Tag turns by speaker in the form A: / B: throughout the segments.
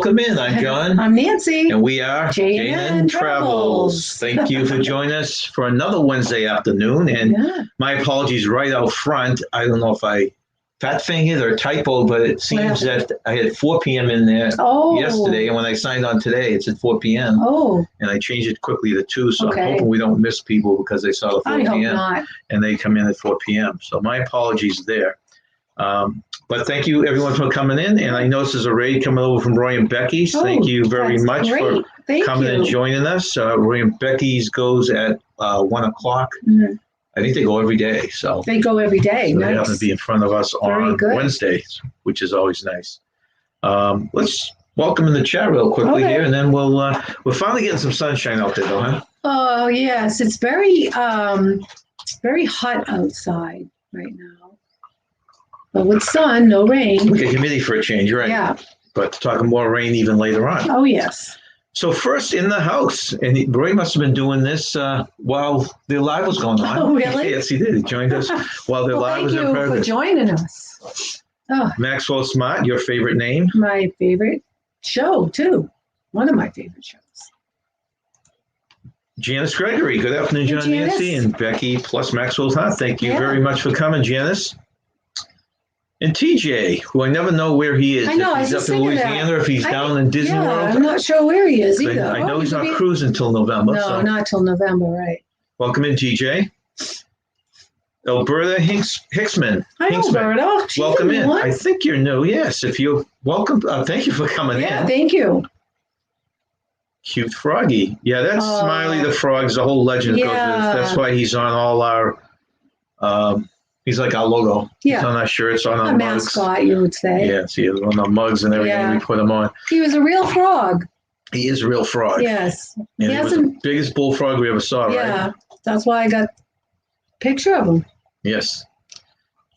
A: welcome in. I'm John.
B: I'm Nancy.
A: And we are
B: J&N Travels.
A: Thank you for joining us for another Wednesday afternoon. And my apologies right out front. I don't know if I fat fingered or typoed, but it seems that I had 4 p.m. in there yesterday. And when I signed on today, it's at 4 p.m. And I changed it quickly to 2. So I'm hoping we don't miss people because they saw the 4 p.m.
B: I hope not.
A: And they come in at 4 p.m. So my apologies there. But thank you, everyone, for coming in. And I noticed there's a raid coming over from Roy and Becky's. Thank you very much for coming and joining us. Roy and Becky's goes at 1 o'clock. I think they go every day. So
B: they go every day.
A: So they happen to be in front of us on Wednesdays, which is always nice. Let's welcome in the chat real quickly here, and then we're finally getting some sunshine out there, though, huh?
B: Oh yes, it's very hot outside right now. But with sun, no rain.
A: We get humidity for a change, right?
B: Yeah.
A: But talking more rain even later on.
B: Oh, yes.
A: So first in the house, and Roy must have been doing this while the live was going on.
B: Oh, really?
A: Yes, he did. He joined us while the live was in progress.
B: Thank you for joining us. Oh.
A: Maxwell Smart, your favorite name?
B: My favorite show, too. One of my favorite shows.
A: Janice Gregory. Good afternoon, John, Nancy, and Becky plus Maxwell's Hot. Thank you very much for coming, Janice. And TJ, who I never know where he is.
B: I know,
A: if he's up in Louisiana or if he's down in Disney World.
B: I'm not sure where he is either.
A: I know he's not cruising until November.
B: No, not till November, right.
A: Welcome in, TJ. Alberta Hicksman.
B: Hi, Alberta.
A: Welcome in. I think you're new. Yes, if you're welcome. Thank you for coming in.
B: Yeah, thank you.
A: Cute Froggy. Yeah, that's Smiley the Frog. The whole legend goes with this. That's why he's on all our... he's like our logo.
B: Yeah.
A: He's on our shirts, on our mugs.
B: Mascot, you would say.
A: Yeah, see, on our mugs and everything, we put him on.
B: He was a real frog.
A: He is a real frog.
B: Yes.
A: And he was the biggest bullfrog we ever saw, right?
B: Yeah, that's why I got a picture of him.
A: Yes.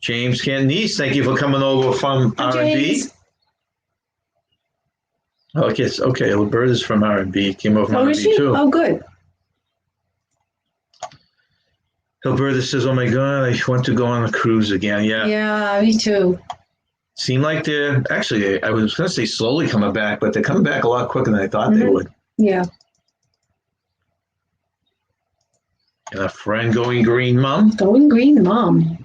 A: James Cantonese, thank you for coming over from R&B. Oh, I guess, okay, Alberta's from R&B. Came over from R&B, too.
B: Oh, good.
A: Alberta says, oh, my God, I want to go on a cruise again. Yeah.
B: Yeah, me too.
A: Seem like they're, actually, I was going to say slowly coming back, but they're coming back a lot quicker than I thought they would.
B: Yeah.
A: And a friend, Going Green Mom.
B: Going Green Mom.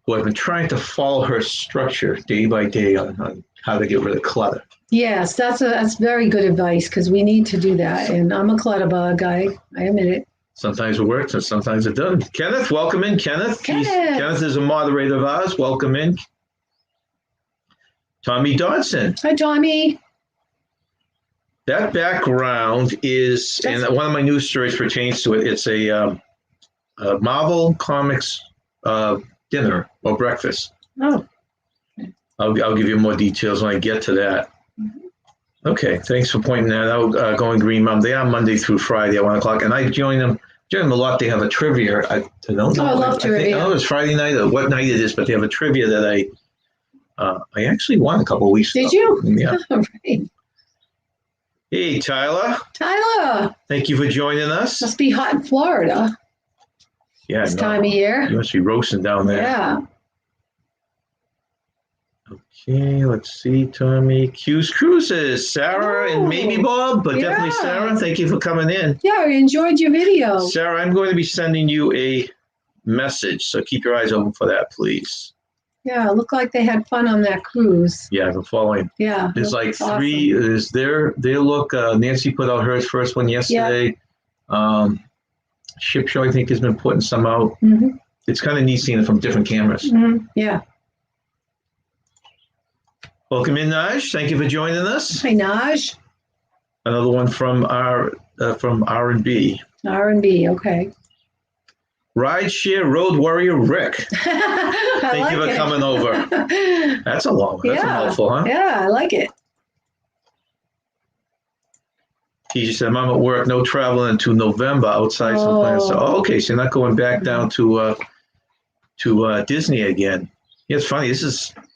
A: Who I've been trying to follow her structure day by day on how to get rid of clutter.
B: Yes, that's very good advice because we need to do that. And I'm a clutter bug. I admit it.
A: Sometimes it works and sometimes it doesn't. Kenneth, welcome in, Kenneth. Kenneth is a moderator of ours. Welcome in. Tommy Dodson.
B: Hi, Tommy.
A: That background is, and one of my news stories pertains to it. It's a Marvel Comics dinner or breakfast.
B: Oh.
A: I'll give you more details when I get to that. Okay, thanks for pointing that out. Going Green Mom, they are Monday through Friday at 1 o'clock, and I join them a lot. They have a trivia. I don't know.
B: I love trivia.
A: I don't know if it's Friday night or what night it is, but they have a trivia that I actually won a couple of weeks ago.
B: Did you?
A: Yeah.
B: All right.
A: Hey, Tyler.
B: Tyler.
A: Thank you for joining us.
B: Must be hot in Florida.
A: Yeah.
B: This time of year.
A: You must be roasting down there.
B: Yeah.
A: Okay, let's see, Tommy. Q's Cruises, Sarah and maybe Bob, but definitely Sarah. Thank you for coming in.
B: Yeah, I enjoyed your video.
A: Sarah, I'm going to be sending you a message, so keep your eyes open for that, please.
B: Yeah, it looked like they had fun on that cruise.
A: Yeah, I've been following.
B: Yeah.
A: There's like three. Is there? They look. Nancy put out her first one yesterday. Yeah. Ship Show, I think, has been putting some out. It's kind of neat seeing it from different cameras.
B: Yeah.
A: Welcome in, Naj. Thank you for joining us.
B: Hi, Naj.
A: Another one from R&B.
B: R&B, okay.
A: Rideshare Road Warrior Rick. Thank you for coming over. That's a long one. That's a mouthful, huh?
B: Yeah, I like it.
A: He just said, I'm at work, no traveling until November outside some plans. So, okay, so you're not going back down to Disney again. Yeah, it's funny.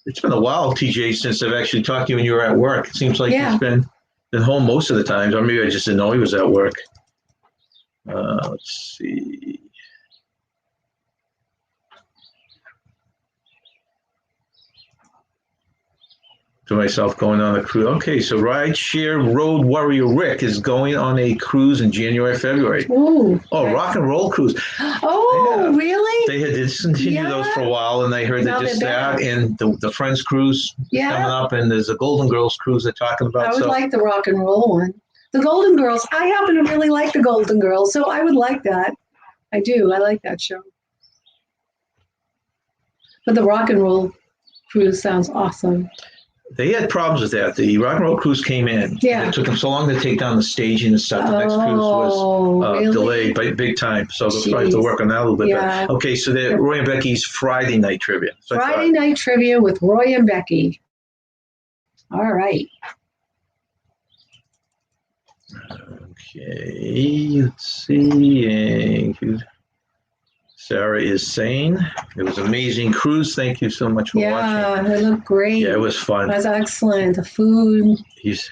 A: It's been a while, TJ, since I've actually talked to you when you were at work. It seems like he's been home most of the times, or maybe I just didn't know he was at work. Let's see. to myself, going on a cruise. Okay, so Rideshare Road Warrior Rick is going on a cruise in January, February.
B: Ooh.
A: Oh, rock and roll cruise.
B: Oh, really?
A: They had discontinued those for a while, and they heard that just that, and the Friends cruise is coming up, and there's a Golden Girls cruise they're talking about.
B: I would like the rock and roll one. The Golden Girls, I happen to really like the Golden Girls, so I would like that. I do. I like that show. But the rock and roll cruise sounds awesome.
A: They had problems with that. The rock and roll cruise came in.
B: Yeah.
A: It took them so long to take down the staging and stuff. The next cruise was
B: really?
A: delayed by big time. So they'll probably have to work on that a little bit better. Okay, so Roy and Becky's Friday night trivia. So
B: Friday night trivia with Roy and Becky. All right.
A: Okay, let's see. Sarah is saying it was an amazing cruise. Thank you so much for watching.
B: Yeah, it looked great.
A: Yeah, it was fun.
B: It was excellent. The food.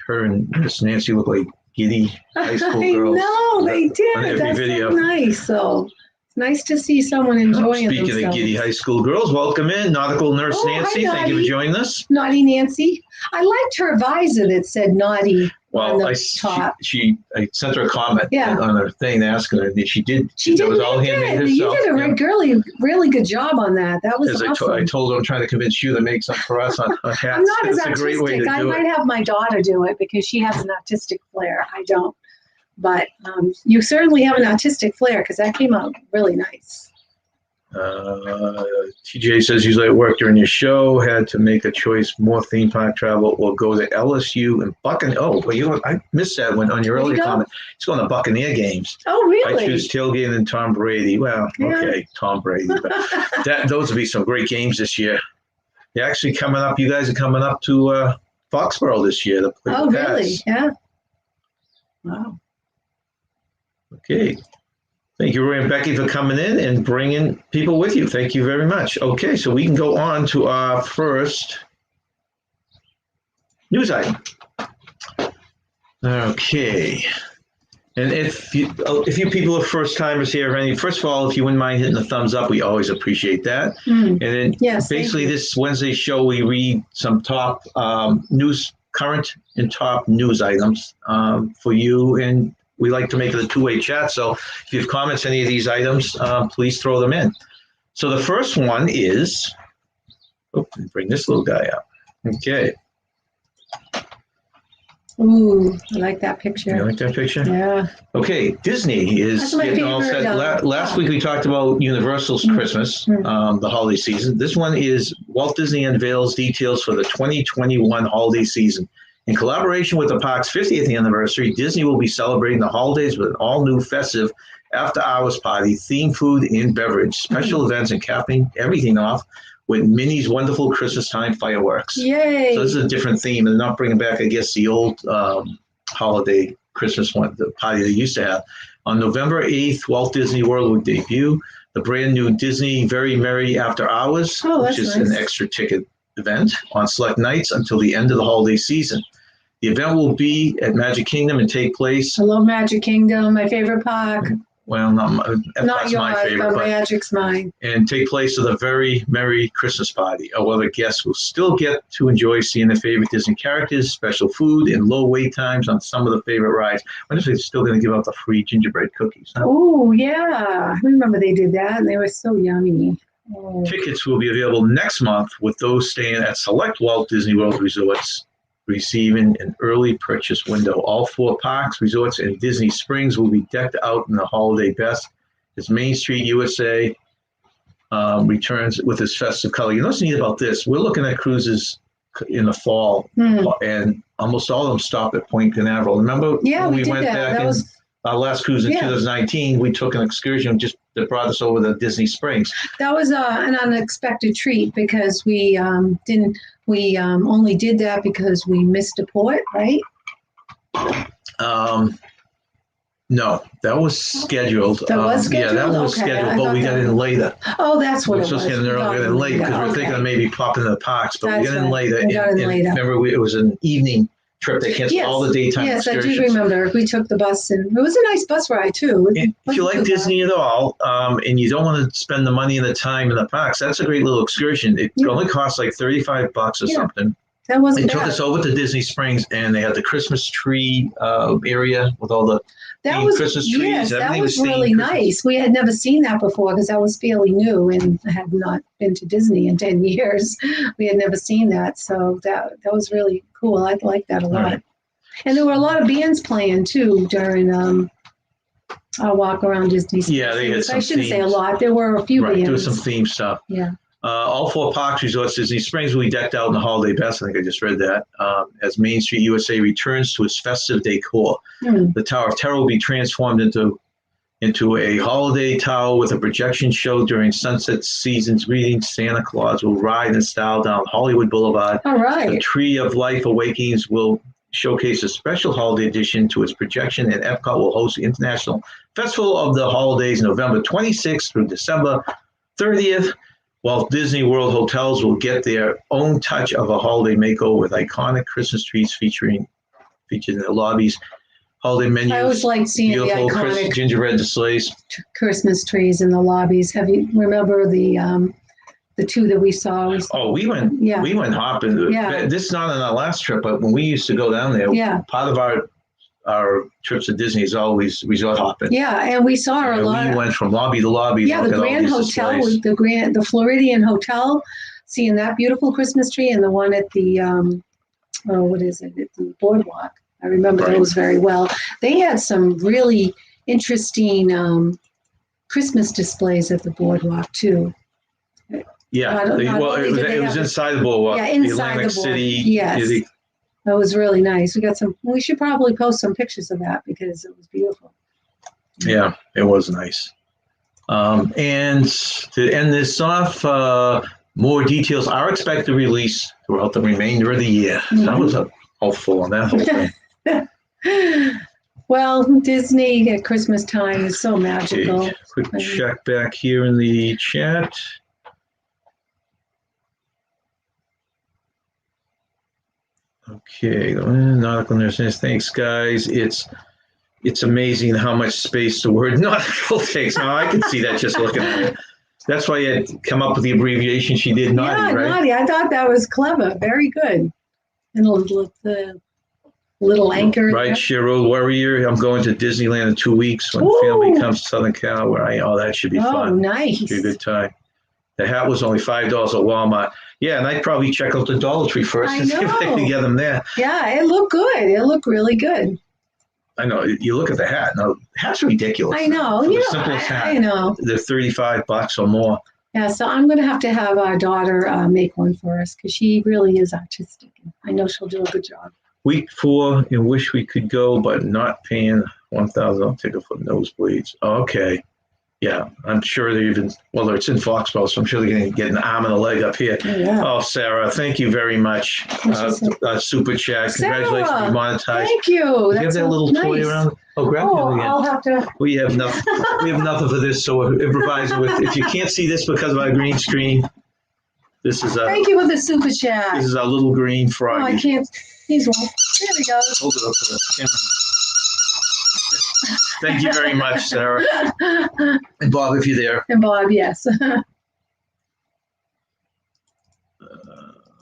A: Her and Miss Nancy look like giddy high school girls.
B: I know, they did.
A: On every
B: That's
A: video.
B: so nice. So it's nice to see someone enjoying
A: Speaking
B: themselves.
A: of giddy high school girls, welcome in Nautical Nurse Nancy.
B: Hi,
A: thank you for joining us.
B: Naughty Nancy. I liked her visor that said naughty.
A: Well, I sent her a comment on her thing asking her. She did. That was all handmade herself.
B: You did a really good job on that. That was awesome.
A: I told her I'm trying to convince you to make something for us on hats.
B: I'm not as
A: a great way to
B: artistic. I might have my daughter do it because she has an artistic flair. I don't. But you certainly have an artistic flair because that came out really nice.
A: TJ says usually at work during your show, had to make a choice, more theme park travel or go to LSU and Buccaneer. Oh, but I missed that one on your earlier comment. It's going to Buccaneer games.
B: Oh, really?
A: I choose tailgating and Tom Brady. Well, okay, Tom Brady. But those will be some great games this year. You're actually coming up. You guys are coming up to Foxborough this year to play the Pats.
B: Really? Yeah. Wow.
A: Okay. Thank you, Roy and Becky, for coming in and bringing people with you. Thank you very much. Okay, so we can go on to our first news item. Okay. And if you people are first timers here, first of all, if you wouldn't mind hitting the thumbs up, we always appreciate that. And then basically this Wednesday show, we read some top current and top news items for you, and we like to make it a two-way chat. So if you have comments on any of these items, please throw them in. So the first one is, bring this little guy up. Okay.
B: Ooh, I like that picture.
A: You like that picture?
B: Yeah.
A: Okay, Disney is getting all set. Last week we talked about Universal's Christmas, the holiday season. This one is Walt Disney unveils details for the 2021 holiday season. In collaboration with the park's 50th anniversary, Disney will be celebrating the holidays with an all-new festive after-hours party, themed food and beverage, special events, and capping everything off with Minnie's wonderful Christmas time fireworks.
B: Yay!
A: So this is a different theme, and not bringing back, I guess, the old holiday Christmas one, the party they used to have. On November 8th, Walt Disney World will debut the brand new Disney Very Merry After Hours, which is an extra ticket event on select nights until the end of the holiday season. The event will be at Magic Kingdom and take place.
B: I love Magic Kingdom, my favorite park.
A: Well, not yours,
B: my favorite, but Magic's mine.
A: And take place at a very merry Christmas party. However, guests will still get to enjoy seeing their favorite Disney characters, special food, and low wait times on some of the favorite rides. I wonder if they're still going to give out the free gingerbread cookies. Huh?
B: Oh, yeah. I remember they did that, and they were so yummy. Oh.
A: Tickets will be available next month with those staying at select Walt Disney World resorts receiving an early purchase window. All 4 parks, resorts, and Disney Springs will be decked out in the holiday best as Main Street USA returns with its festive color. You know what's neat about this? We're looking at cruises in the fall, and almost all of them stop at Point Canaveral. Remember when we went back in our last cruise in 2019, we took an excursion that brought us over to Disney Springs.
B: That was an unexpected treat because we only did that because we missed a port, right?
A: No, that was scheduled.
B: That was scheduled?
A: Yeah, that was scheduled, but we got in later.
B: Oh, that's what it was.
A: We're supposed to get in late because we're thinking of maybe popping in the parks, but we got in later.
B: We got in later.
A: Remember, it was an evening trip that canceled all the daytime excursions.
B: Yes, I do remember. We took the bus, and it was a nice bus ride, too.
A: If you like Disney at all, and you don't want to spend the money and the time in the parks, that's a great little excursion. It only costs like $35 or something.
B: That wasn't
A: They took
B: bad.
A: us over to Disney Springs, and they had the Christmas tree area with all the Christmas trees.
B: Yes, that
A: Everything
B: was really nice. We had never seen that before because that was fairly new, and I had not been to Disney in 10 years. We had never seen that, so that was really cool. I liked that a lot. Right. And there were a lot of bands playing too during our walk around Disney Springs.
A: Yeah, they had some.
B: I shouldn't say a lot. There were a few bands.
A: There was some theme stuff.
B: Yeah.
A: All 4 parks, resorts, Disney Springs will be decked out in the holiday best. I think I just read that. As Main Street USA returns to its festive decor, the Tower of Terror will be transformed into a holiday tower with a projection show during sunset season's greetings. Santa Claus will ride in style down Hollywood Boulevard.
B: All right.
A: The Tree of Life Awakenings will showcase a special holiday addition to its projection, and Epcot will host the International Festival of the Holidays November 26th through December 30th. Walt Disney World hotels will get their own touch of a holiday makeover with iconic Christmas trees featured in their lobbies. Holiday menus. I
B: always like seeing the iconic
A: gingerbread displays,
B: Christmas trees in the lobbies. Remember the 2 that we saw?
A: We went hopping.
B: Yeah.
A: This is not on our last trip, but when we used to go down there, part of our trips to Disney is always resort hopping.
B: Yeah, and we saw a lot.
A: We went from lobby to lobby.
B: Yeah, the Grand Hotel, the Floridian Hotel, seeing that beautiful Christmas tree, and the one at the what is it? At the boardwalk. I remember those very well. They had some really interesting Christmas displays at the boardwalk too.
A: Yeah, it was inside the boardwalk.
B: Yeah, inside the Atlantic
A: City.
B: Yes. That was really nice. We should probably post some pictures of that because it was beautiful.
A: Yeah, it was nice. And to end this off, more details are expected to release throughout the remainder of the year. So that was hopeful on that whole thing.
B: Well, Disney at Christmas time is so magical.
A: Okay, quick check back here in the chat. Okay, nautical nurses. Thanks, guys. It's amazing how much space the word nautical takes. Now I can see that just looking at it. That's why you had come up with the abbreviation she did, naughty, right?
B: Naughty. I thought that was clever. Very good. And the little anchor.
A: Right, Cheryl Warrior. I'm going to Disneyland in 2 weeks when family comes to Southern Cal. That should be fun.
B: Oh, nice.
A: Should be a good time. The hat was only $5 at Walmart. Yeah, and I'd probably check out the Dollar Tree first and see if I can get them there.
B: Yeah, it looked good. It looked really good.
A: I know. You look at the hat. Now, the hat's ridiculous.
B: I know.
A: The simplest hat.
B: I know.
A: They're $35 or more.
B: Yeah, so I'm going to have our daughter make one for us because she really is artistic. I know she'll do a good job.
A: Week 4, and wish we could go, but not paying $1,000 ticket for nosebleeds. Okay. Yeah, I'm sure they're even, it's in Foxborough, so I'm sure they're going to get an arm and a leg up here.
B: Yeah.
A: Oh, Sarah, thank you very much. Super chat.
B: Sarah,
A: congratulations on monetized.
B: Thank you.
A: You have that little toy around? Oh, grab it again.
B: I'll have to.
A: We have nothing. We have nothing for this, so we're improvising with. If you can't see this because of our green screen, this is
B: Thank you for the super chat.
A: This is our little green frog.
B: Oh, I can't. He's one. There we go.
A: Hold it up to the camera. Thank you very much, Sarah. And Bob, if you're there.
B: And Bob, yes.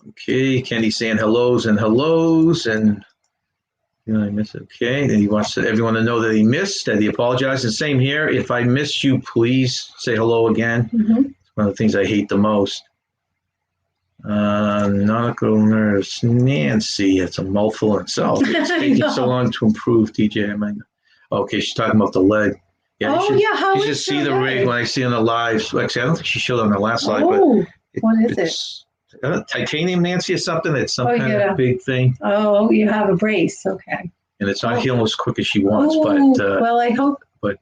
A: Okay, Kenny saying hellos, and I miss it. Okay, and he wants everyone to know that he missed, that he apologized. And same here. If I missed you, please say hello again.
B: Mm-hmm.
A: It's one of the things I hate the most. Nautical nurse Nancy. It's a mouthful in itself. It's taking so long to improve, TJ. Okay, she's talking about the leg. Yeah,
B: how
A: you should see the rig when I see on the live. Actually, I don't think she showed on the last slide,
B: but what is it?
A: Titanium Nancy or something. It's some kind of big thing.
B: Oh, you have a brace. Okay.
A: And it's not healing as quick as she wants, but
B: well, I hope.
A: But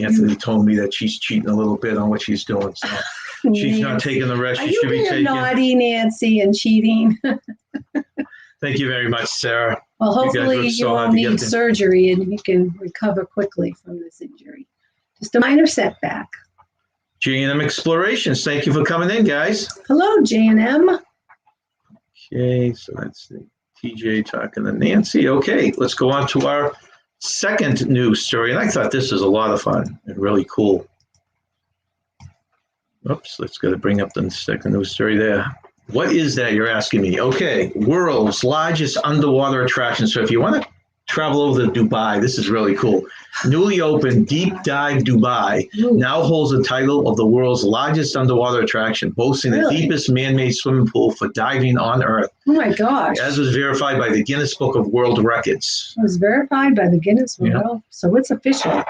A: Anthony told me that she's cheating a little bit on what she's doing. So she's not taking the rest she should be taking.
B: Naughty Nancy and cheating.
A: Thank you very much, Sarah.
B: Well, hopefully you won't need surgery and you can recover quickly from this injury. Just a minor setback.
A: J&M Explorations, thank you for coming in, guys.
B: Hello, J&M.
A: Okay, so that's TJ talking to Nancy. Okay, let's go on to our second news story. And I thought this was a lot of fun and really cool. Oops, let's go to bring up the second news story there. What is that you're asking me? Okay, world's largest underwater attraction. So if you want to travel over to Dubai, this is really cool. Newly opened Deep Dive Dubai now holds the title of the world's largest underwater attraction, boasting the deepest man-made swimming pool for diving on Earth.
B: Oh my gosh.
A: As was verified by the Guinness Book of World Records.
B: It was verified by the Guinness World, so it's official.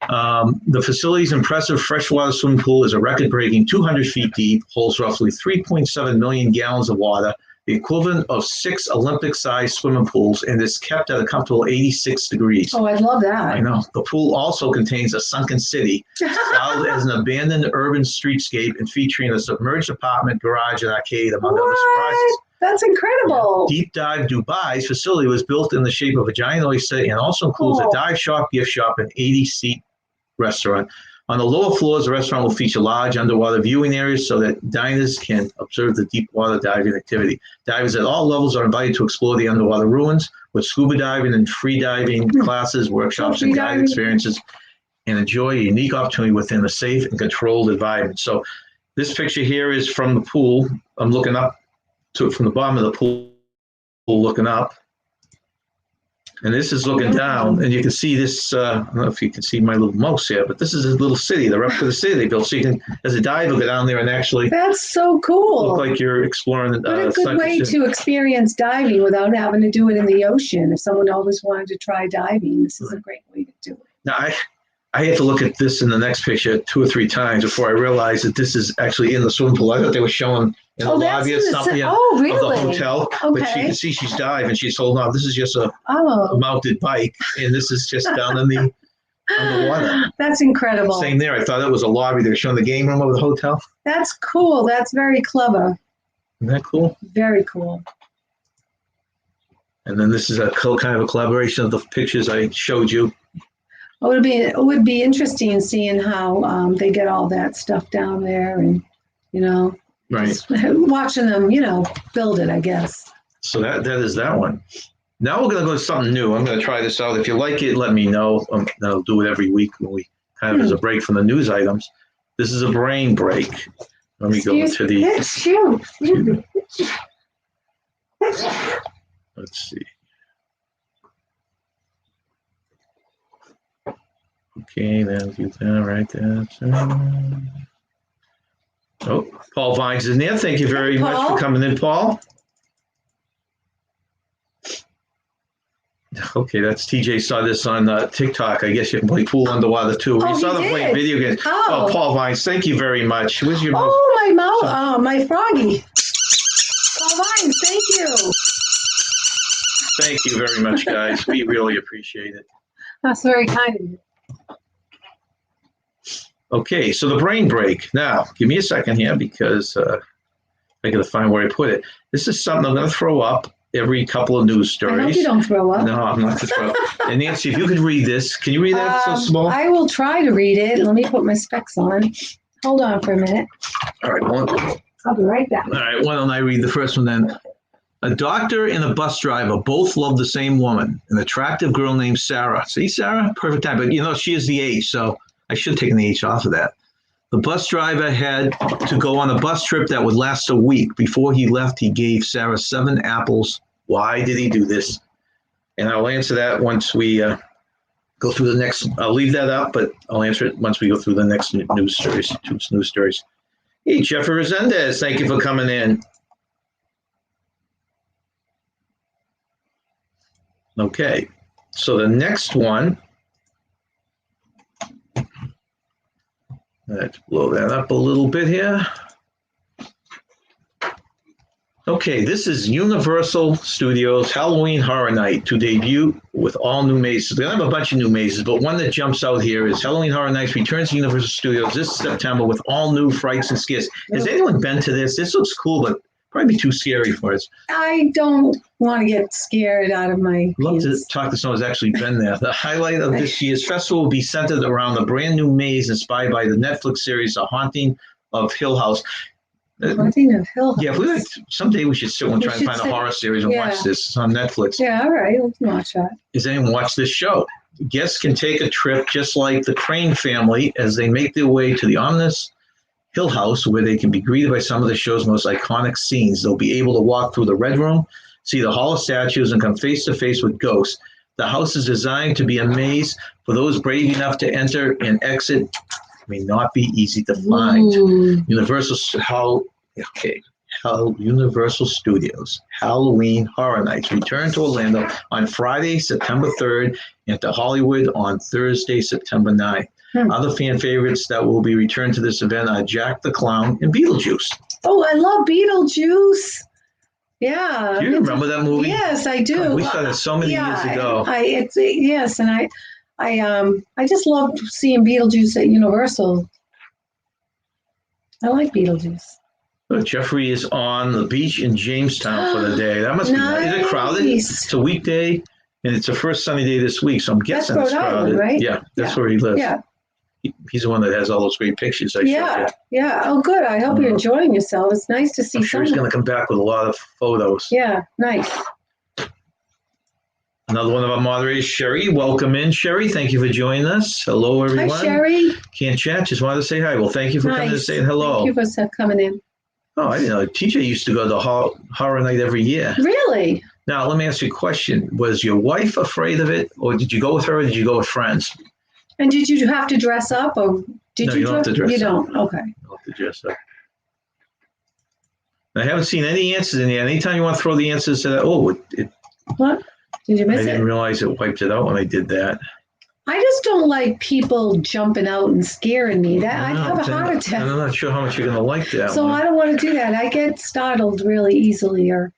A: The facility's impressive freshwater swimming pool is a record-breaking 200 feet deep, holds roughly 3.7 million gallons of water, the equivalent of 6 Olympic-sized swimming pools, and is kept at a comfortable 86 degrees.
B: Oh, I'd love that.
A: I know. The pool also contains a sunken city, styled as an abandoned urban streetscape and featuring a submerged apartment, garage, and arcade, among other surprises.
B: That's incredible.
A: Deep Dive Dubai's facility was built in the shape of a giant oyster and also includes a dive shop, gift shop, and 80-seat restaurant. On the lower floors, the restaurant will feature large underwater viewing areas so that diners can observe the deep water diving activity. Divers at all levels are invited to explore the underwater ruins with scuba diving and free diving classes, workshops, and guided experiences, and enjoy a unique opportunity within a safe and controlled environment. So this picture here is from the pool. I'm looking up to it from the bottom of the pool, looking up. And this is looking down, and you can see this, I don't know if you can see my little mouse here, but this is a little city, the rest of the city they built. So you can, as a diver, go down there and actually
B: That's so cool.
A: look like you're exploring.
B: What a good way to experience diving without having to do it in the ocean. If someone always wanted to try diving, this is a great way to do it.
A: Now, I had to look at this in the next picture 2 or 3 times before I realized that this is actually in the swimming pool. I thought they were showing in the lobby or something of the hotel.
B: Okay.
A: But you can see she's diving. She's holding on. This is just a mounted bike, and this is just down in the underwater.
B: That's incredible.
A: Same there. I thought it was a lobby. They were showing the game room of the hotel.
B: That's cool. That's very clever.
A: Isn't that cool?
B: Very cool.
A: And then this is a kind of a collaboration of the pictures I showed you.
B: It would be interesting seeing how they get all that stuff down there, and
A: right,
B: watching them, build it, I guess.
A: So that is that one. Now we're gonna go to something new. I'm gonna try this out. If you like it, let me know. I'll do it every week when we kind of as a break from the news items. This is a brain break. Let me go to the. Let's see. Okay, then do that right there. Oh, Paul Vines is in there. Thank you very much for coming in, Paul. Okay, that's TJ saw this on TikTok. I guess you can play pool underwater too. We saw them playing video games. Oh, Paul Vines, thank you very much. Where's your
B: my mouse? My froggy. Paul Vines, thank you.
A: Thank you very much, guys. We really appreciate it.
B: That's very kind of you.
A: Okay, so the brain break. Now, give me a second here because I got to find where I put it. This is something I'm going to throw up every couple of news stories.
B: I hope you don't throw up.
A: No, I'm not going to throw up. And Nancy, if you could read this, can you read that so small?
B: I will try to read it. Let me put my specs on. Hold on for a minute.
A: All right.
B: I'll be right back.
A: All right, why don't I read the first one then? A doctor and a bus driver both love the same woman, an attractive girl named Sarah. See, Sarah? Perfect time. But, she is the H, so I should have taken the H off of that. The bus driver had to go on a bus trip that would last a week. Before he left, he gave Sarah 7 apples. Why did he do this? And I'll answer that once we go through the next. I'll leave that up, but I'll answer it once we go through the next news stories. Hey, Jeffrey Resendez, thank you for coming in. Okay, so the next one. Let's blow that up a little bit here. Okay, this is Universal Studios Halloween Horror Night to debut with all new mazes. They have a bunch of new mazes, but one that jumps out here is Halloween Horror Nights returns to Universal Studios this September with all new frights and scares. Has anyone been to this? This looks cool, but probably too scary for us.
B: I don't want to get scared out of my
A: I'd love to talk to someone who's actually been there. The highlight of this year's festival will be centered around a brand new maze inspired by the Netflix series The Haunting of Hill House.
B: Haunting of Hill House.
A: Yeah, someday we should sit and try and find a horror series and watch this. It's on Netflix.
B: Yeah, all right, we can watch that.
A: Has anyone watched this show? Guests can take a trip just like the Crane family as they make their way to the ominous Hill House, where they can be greeted by some of the show's most iconic scenes. They'll be able to walk through the Red Room, see the Hall of Statues, and come face to face with ghosts. The house is designed to be a maze for those brave enough to enter and exit. May not be easy to find. Universal Studios Halloween Horror Nights return to Orlando on Friday, September 3rd, and to Hollywood on Thursday, September 9th. Other fan favorites that will be returned to this event are Jack the Clown and Beetlejuice.
B: Oh, I love Beetlejuice. Yeah.
A: Do you remember that movie?
B: Yes, I do.
A: God, we saw that so many years ago.
B: Yes, and I just loved seeing Beetlejuice at Universal. I like Beetlejuice.
A: Jeffrey is on the beach in Jamestown for the day. That must be nice. Is it crowded? It's a weekday, and it's the first sunny day this week, so I'm guessing it's crowded.
B: Island, right?
A: Yeah, that's where he lives.
B: Yeah.
A: He's the one that has all those great pictures.
B: Yeah. Oh, good. I hope you're enjoying yourself. It's nice to see.
A: I'm sure he's going to come back with a lot of photos.
B: Yeah, nice.
A: Another one of our moderators, Sherry. Welcome in, Sherry. Thank you for joining us. Hello, everyone.
B: Hi, Sherry.
A: Can't chat. Just wanted to say hi. Well, thank you for coming and saying hello.
B: Thank you for coming in.
A: Oh, I didn't know. TJ used to go to horror night every year.
B: Really?
A: Now, let me ask you a question. Was your wife afraid of it, or did you go with her, or did you go with friends?
B: And did you have to dress up, or did
A: no,
B: you?
A: You don't have to dress up.
B: You don't? Okay.
A: You don't have to dress up. I haven't seen any answers in there. Anytime you want to throw the answers to that,
B: What? Did you miss it?
A: I didn't realize it wiped it out when I did that.
B: I just don't like people jumping out and scaring me. I'd have a heart attack.
A: I'm not sure how much you're going to like that.
B: So I don't want to do that. I get startled really easily, or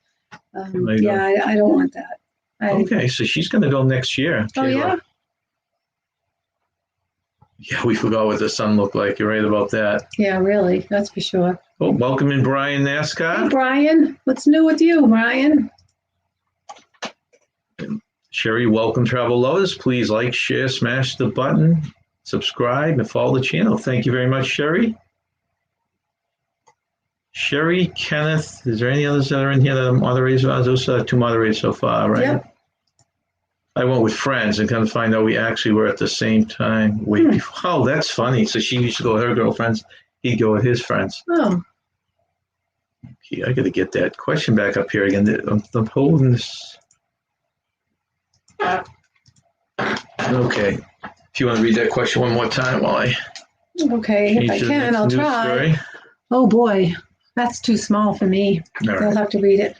B: I don't want that.
A: Okay, so she's going to go next year.
B: Oh, yeah?
A: Yeah, we forgot what the sun looked like. You're right about that.
B: Yeah, really. That's for sure.
A: Oh, welcome in, Brian NASCAR.
B: Hey, Brian. What's new with you, Brian?
A: Sherry, welcome, travel lovers. Please like, share, smash the button, subscribe, and follow the channel. Thank you very much, Sherry. Sherry, Kenneth, is there any others that are in here that are moderators? Those are 2 moderators so far, right?
B: Yep.
A: I went with friends and kind of find out we actually were at the same time. Oh, that's funny. So she used to go with her girlfriends. He'd go with his friends.
B: Oh.
A: Okay, I got to get that question back up here again. I'm holding this. Okay. If you want to read that question one more time while I...
B: Okay, if I can, I'll try. Story. Oh, boy. That's too small for me. I'll have to read it.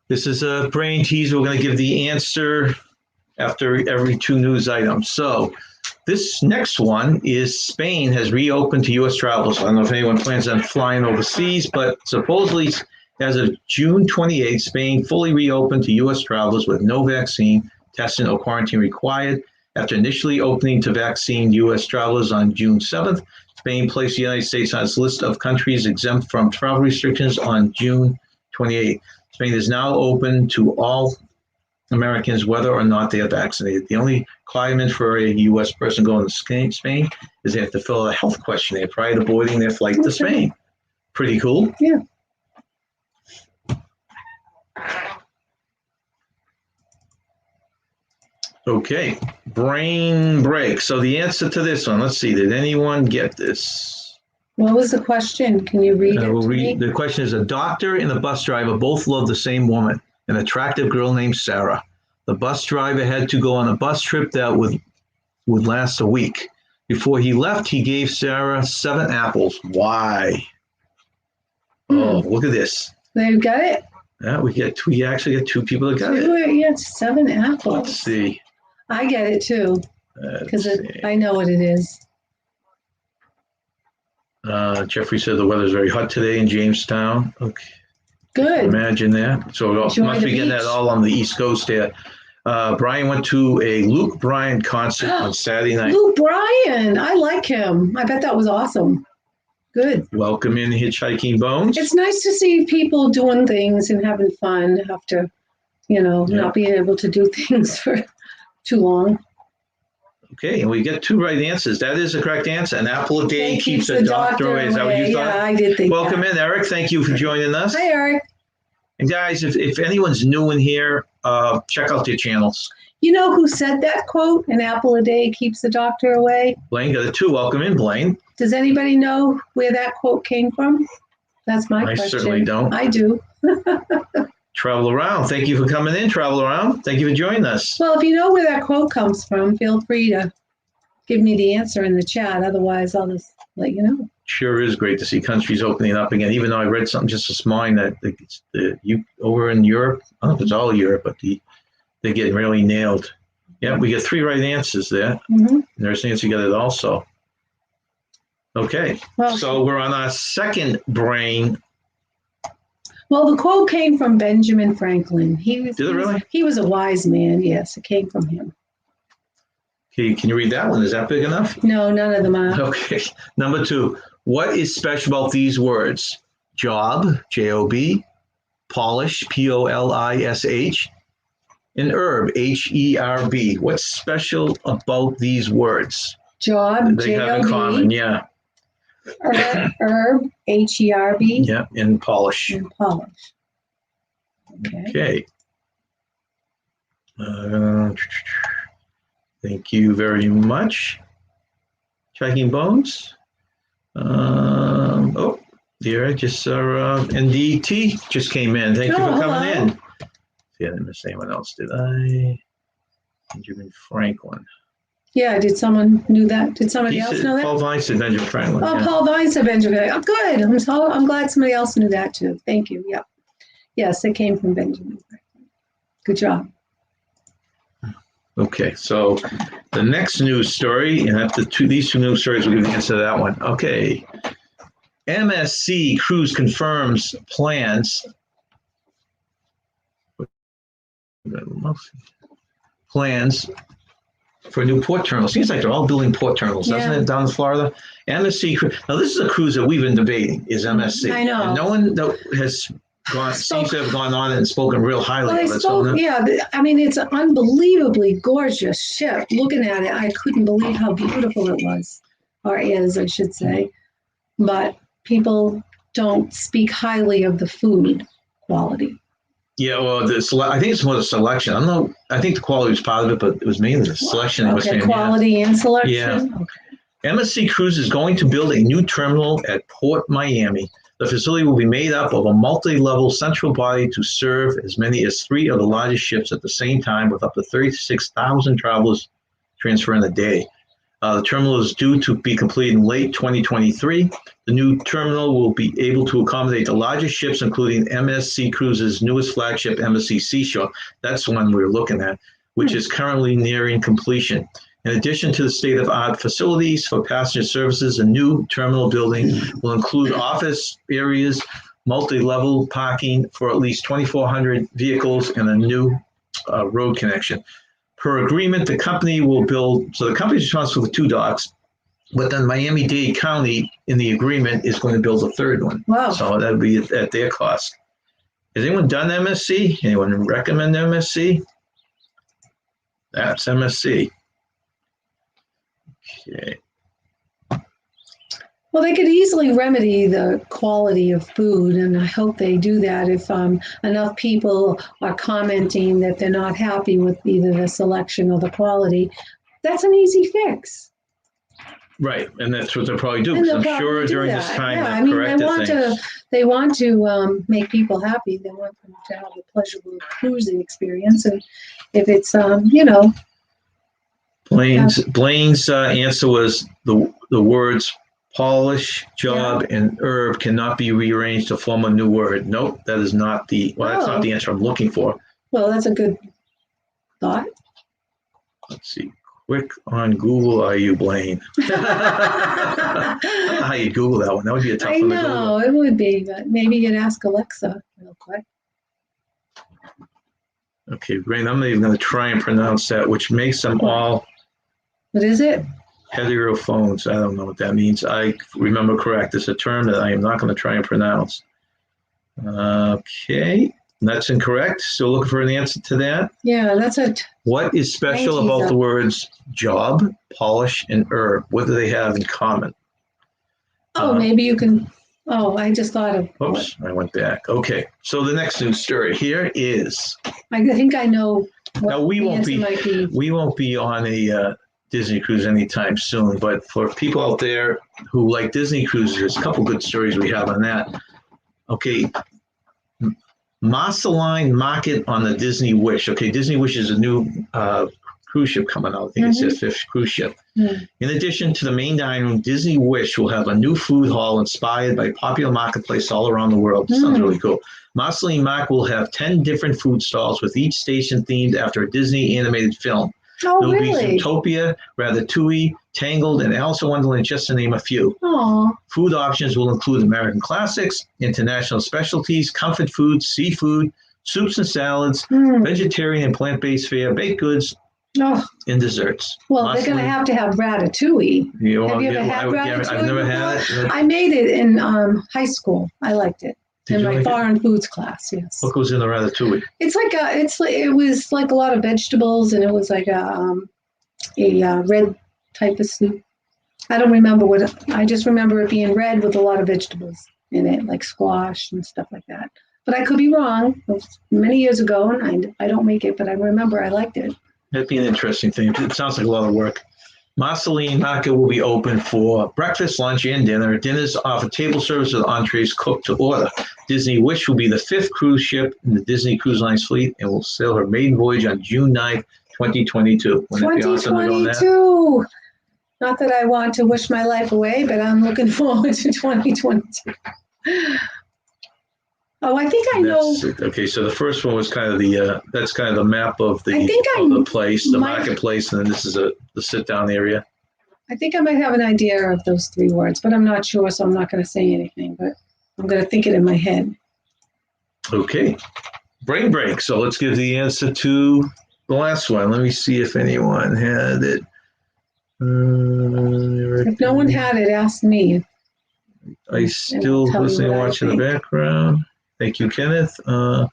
A: This is a brain teaser. We're going to give the answer after every 2 news items. So this next one is Spain has reopened to U.S. travelers. I don't know if anyone plans on flying overseas, but supposedly as of June 28th, Spain fully reopened to U.S. travelers with no vaccine, testing, or quarantine required. After initially opening to vaccine U.S. travelers on June 7th, Spain placed the United States on its list of countries exempt from travel restrictions on June 28th. Spain is now open to all Americans, whether or not they are vaccinated. The only requirement for a U.S. person going to Spain is they have to fill out a health questionnaire prior to boarding their flight to Spain. Pretty cool.
B: Yeah.
A: Okay, brain break. So the answer to this one, let's see, did anyone get this?
B: What was the question? Can you read it?
A: The question is, a doctor and a bus driver both love the same woman, an attractive girl named Sarah. The bus driver had to go on a bus trip that would last a week. Before he left, he gave Sarah 7 apples. Why? Oh, look at this.
B: They got it?
A: Yeah, we actually got 2 people that got it.
B: Yeah, it's 7 apples.
A: Let's see.
B: I get it too, because I know what it is.
A: Jeffrey said the weather's very hot today in Jamestown. Okay.
B: Good.
A: Imagine that. So it must be getting that all on the East Coast there. Brian went to a Luke Bryan concert on Saturday night.
B: Luke Bryan. I like him. I bet that was awesome. Good.
A: Welcome in, Hitchhiking Bones.
B: It's nice to see people doing things and having fun after, not being able to do things for too long.
A: Okay, and we get 2 right answers. That is the correct answer. An apple a day keeps the doctor away. Is that what you thought?
B: Yeah, I did think
A: Welcome in, Eric. Thank you for joining us.
B: Hi, Eric.
A: And guys, if anyone's new in here, check out their channels.
B: You know who said that quote? An apple a day keeps the doctor away.
A: Blaine got a 2. Welcome in, Blaine.
B: Does anybody know where that quote came from? That's my question.
A: I certainly don't.
B: I do.
A: Travel Around. Thank you for coming in, Travel Around. Thank you for joining us.
B: Well, if you know where that quote comes from, feel free to give me the answer in the chat. Otherwise, I'll just let you know.
A: Sure is great to see countries opening up again, even though I read something just this morning that over in Europe, I don't know if it's all Europe, but they're getting really nailed. Yeah, we get 3 right answers there.
B: Mm-hmm.
A: Nurse Nancy got it also. Okay,
B: well,
A: so we're on our second brain.
B: Well, the quote came from Benjamin Franklin.
A: Did it really?
B: He was a wise man. Yes, it came from him.
A: Okay, can you read that one? Is that big enough?
B: No, none of them are.
A: Okay, number 2. What is special about these words? Job, J-O-B, polish, P-O-L-I-S-H, and herb, H-E-R-B. What's special about these words?
B: Job,
A: They have in common, yeah.
B: Herb, H-E-R-B.
A: Yeah, and polish.
B: And polish.
A: Okay. Thank you very much. Checking bones. Oh, there, I just saw NDT just came in. Thank you for coming in. See, I didn't miss anyone else, did I? Benjamin Franklin.
B: Yeah, did someone knew that? Did somebody else know that?
A: Paul Vine said Benjamin Franklin.
B: Oh, yeah. Paul Vine said Benjamin. Oh, good. I'm glad somebody else knew that too. Thank you. Yep. Yes, it came from Benjamin Franklin. Good job.
A: Okay, so the next news story, and after these 2 news stories, we'll give the answer to that one. Okay. MSC Cruise confirms plans for a new port terminal. Seems like they're all building port terminals, doesn't it, down in Florida? MSC. Now, this is a cruise that we've been debating, is MSC.
B: I know.
A: And no one has seems to have gone on and spoken real highly of it.
B: Yeah, I mean, it's an unbelievably gorgeous ship. Looking at it, I couldn't believe how beautiful it was, or is, I should say. But people don't speak highly of the food quality.
A: Yeah, well, I think it's more the selection. I don't know. I think the quality was part of it, but it was mainly the selection.
B: Okay, quality and selection.
A: Yeah.
B: Okay.
A: MSC Cruise is going to build a new terminal at Port Miami. The facility will be made up of a multi-level central body to serve as many as 3 of the largest ships at the same time, with up to 36,000 travelers transferring a day. The terminal is due to be completed in late 2023. The new terminal will be able to accommodate the largest ships, including MSC Cruises' newest flagship, MSC Seashore. That's the one we're looking at, which is currently nearing completion. In addition to the state-of-the-art facilities for passenger services, a new terminal building will include office areas, multi-level parking for at least 2,400 vehicles, and a new road connection. Per agreement, the company will build, so the company is responsible for 2 docks, but then Miami-Dade County in the agreement is going to build a 3rd one.
B: Wow.
A: So that would be at their cost. Has anyone done MSC? Anyone recommend MSC? That's MSC. Okay.
B: Well, they could easily remedy the quality of food, and I hope they do that if enough people are commenting that they're not happy with either the selection or the quality. That's an easy fix.
A: Right, and that's what they'll probably do. I'm sure during this time
B: they want to make people happy. They want them to have a pleasurable cruising experience, and if it's
A: Blaine's answer was the words polish, job, and herb cannot be rearranged to form a new word. Nope, that is not that's not the answer I'm looking for.
B: Well, that's a good thought.
A: Let's see. Quick on Google, are you, Blaine? I don't know how you Google that one. That would be a tough one to Google.
B: I know, it would be, but maybe you'd ask Alexa real quick.
A: Okay, Blaine, I'm not even going to try and pronounce that, which makes them all...
B: What is it?
A: Heterophones. I don't know what that means. I remember correct. It's a term that I am not going to try and pronounce. Okay, that's incorrect. Still looking for an answer to that.
B: Yeah, that's it.
A: What is special about the words job, polish, and herb? What do they have in common?
B: Oh, maybe you can Oh, I just thought of.
A: Oops, I went back. Okay, so the next news story here is.
B: I think I know.
A: Now we won't be on a Disney cruise anytime soon, but for people out there who like Disney cruises, there's a couple good stories we have on that. Okay, Marceline Market on the Disney Wish. Okay, Disney Wish is a new cruise ship coming out. I think it's their fifth cruise ship. In addition to the main dining room, Disney Wish will have a new food hall inspired by popular marketplace all around the world. This sounds really cool. Marceline Market will have 10 different food stalls with each station themed after a Disney animated film.
B: Oh,
A: There will
B: really?
A: be Zootopia, Ratatouille, Tangled, and Alice in Wonderland, just to name a few.
B: Aww.
A: Food options will include American classics, international specialties, comfort foods, seafood, soups and salads, vegetarian and plant-based fare, baked goods, and desserts.
B: Well, they're going to have ratatouille. Have you ever had ratatouille?
A: I've never had it.
B: I made it in high school. I liked it. In my foreign foods class, yes.
A: What goes in the ratatouille?
B: It was like a lot of vegetables, and it was like a red type of soup. I don't remember I just remember it being red with a lot of vegetables in it, like squash and stuff like that. But I could be wrong. It was many years ago, and I don't make it, but I remember I liked it.
A: That'd be an interesting thing. It sounds like a lot of work. Marceline Market will be open for breakfast, lunch, and dinner. Dinners offer table service with entrees cooked to order. Disney Wish will be the fifth cruise ship in the Disney Cruise Line's fleet and will sail her maiden voyage on June 9th, 2022. Wouldn't that be awesome to go on that?
B: 2022. Not that I want to wish my life away, but I'm looking forward to 2022. Oh, I think I know.
A: Okay, so the first one was kind of that's kind of the map of the place, the marketplace, and then this is the sit-down area.
B: I think I might have an idea of those three words, but I'm not sure, so I'm not going to say anything, but I'm going to think it in my head.
A: Okay, brain break. So let's give the answer to the last one. Let me see if anyone had it.
B: If no one had it, ask me.
A: I still listening and watching in the background. Thank you, Kenneth. Let's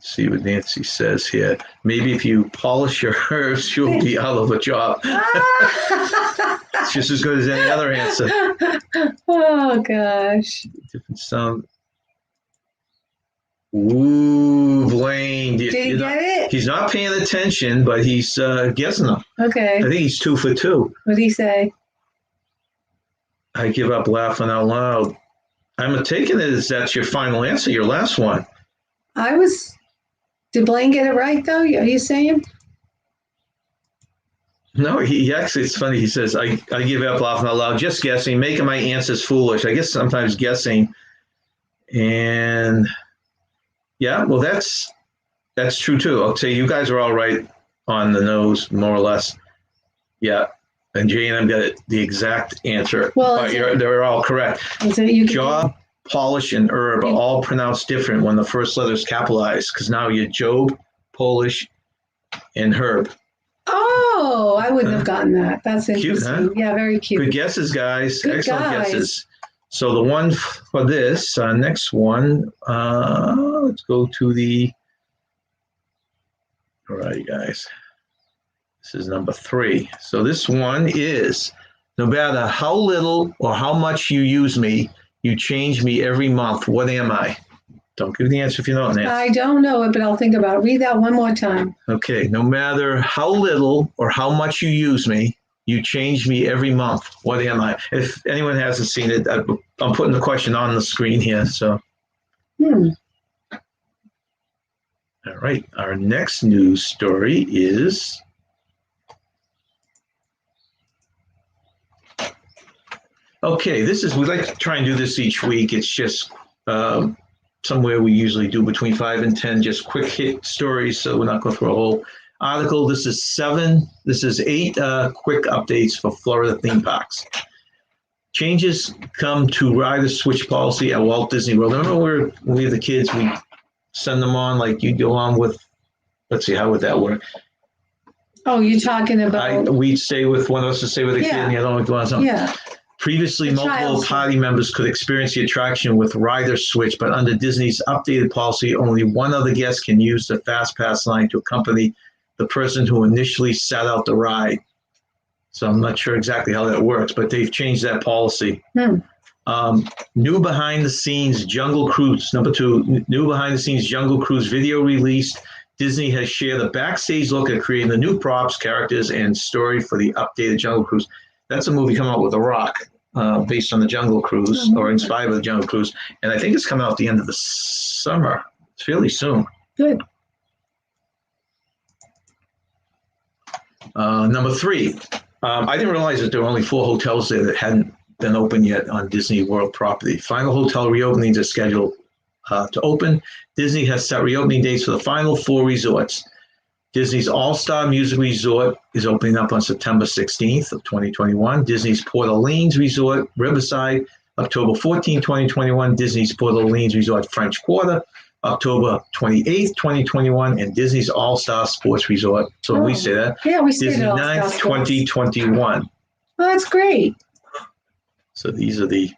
A: see what Nancy says here. Maybe if you polish your herbs, you'll be out of a job. It's just as good as any other answer.
B: Oh, gosh.
A: Different sound. Ooh, Blaine.
B: Did he get it?
A: He's not paying attention, but he's guessing them.
B: Okay.
A: I think he's 2 for 2.
B: What did he say?
A: I give up laughing out loud. I'm taking it as that's your final answer, your last one.
B: Did Blaine get it right, though? Are you saying?
A: No, he actually, it's funny. He says, I give up laughing out loud, just guessing, making my answers foolish. I guess sometimes guessing. And yeah, well, that's true, too. I'll say you guys are all right on the nose, more or less. Yeah. And J&M got the exact answer.
B: Well,
A: they're all correct. Job, polish, and herb are all pronounced different when the first letter is capitalized, because now you're Job, Polish, and herb.
B: Oh, I wouldn't have gotten that. That's interesting.
A: Cute, huh?
B: Yeah, very cute.
A: Good guesses, guys.
B: Good
A: Excellent
B: guys.
A: guesses. So the one for this next one, let's go to the. All right, guys. This is number 3. So this one is, no matter how little or how much you use me, you change me every month. What am I? Don't give the answer if you don't, Nancy.
B: I don't know it, but I'll think about it. Read that one more time.
A: Okay. No matter how little or how much you use me, you change me every month. What am I? If anyone hasn't seen it, I'm putting the question on the screen here. So. All right. Our next news story is. Okay, we like to try and do this each week. It's just somewhere we usually do between 5 and 10, just quick hit stories. So we're not going through a whole article. This is 8 quick updates for Florida theme parks. Changes come to rider switch policy at Walt Disney World. I remember when we were the kids, we send them on, like you go on with, let's see, how would that work?
B: Oh, you're talking about.
A: We'd stay with, one of us would stay with a kid and the other one would go on something.
B: Yeah.
A: Previously, multiple party members could experience the attraction with rider switch, but under Disney's updated policy, only one other guest can use the Fast Pass line to accompany the person who initially sat out the ride. So I'm not sure exactly how that works, but they've changed that policy. New behind the scenes Jungle Cruise. Number 2, new behind the scenes Jungle Cruise video released. Disney has shared a backstage look at creating the new props, characters, and story for the updated Jungle Cruise. That's a movie coming out with The Rock, based on the Jungle Cruise, or inspired by the Jungle Cruise. And I think it's coming out at the end of the summer. It's fairly soon.
B: Good.
A: Number 3, I didn't realize that there were only 4 hotels there that hadn't been open yet on Disney World property. Final hotel reopenings are scheduled to open. Disney has set reopening dates for the final 4 resorts. Disney's All-Star Music Resort is opening up on September 16th of 2021. Disney's Port Orleans Resort, Riverside, October 14, 2021. Disney's Port Orleans Resort, French Quarter, October 28th, 2021. And Disney's All-Star Sports Resort. So we say that.
B: Yeah, we say
A: Disney
B: that.
A: 9th, 2021.
B: Well, that's great.
A: So these are the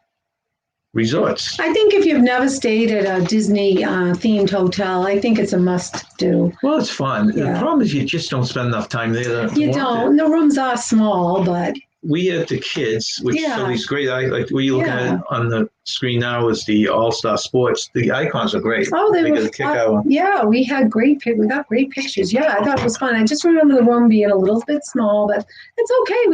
A: resorts.
B: I think if you've never stayed at a Disney themed hotel, I think it's a must do.
A: Well, it's fun.
B: Yeah.
A: The problem is you just don't spend enough time there.
B: You don't. The rooms are small, but
A: we had the kids, which some of these great. Like what you looking at on the screen now is the All-Star Sports. The icons are great.
B: Oh, they were fun. Yeah, we had we got great pictures. Yeah, I thought it was fun. I just remember the room being a little bit small, but it's okay.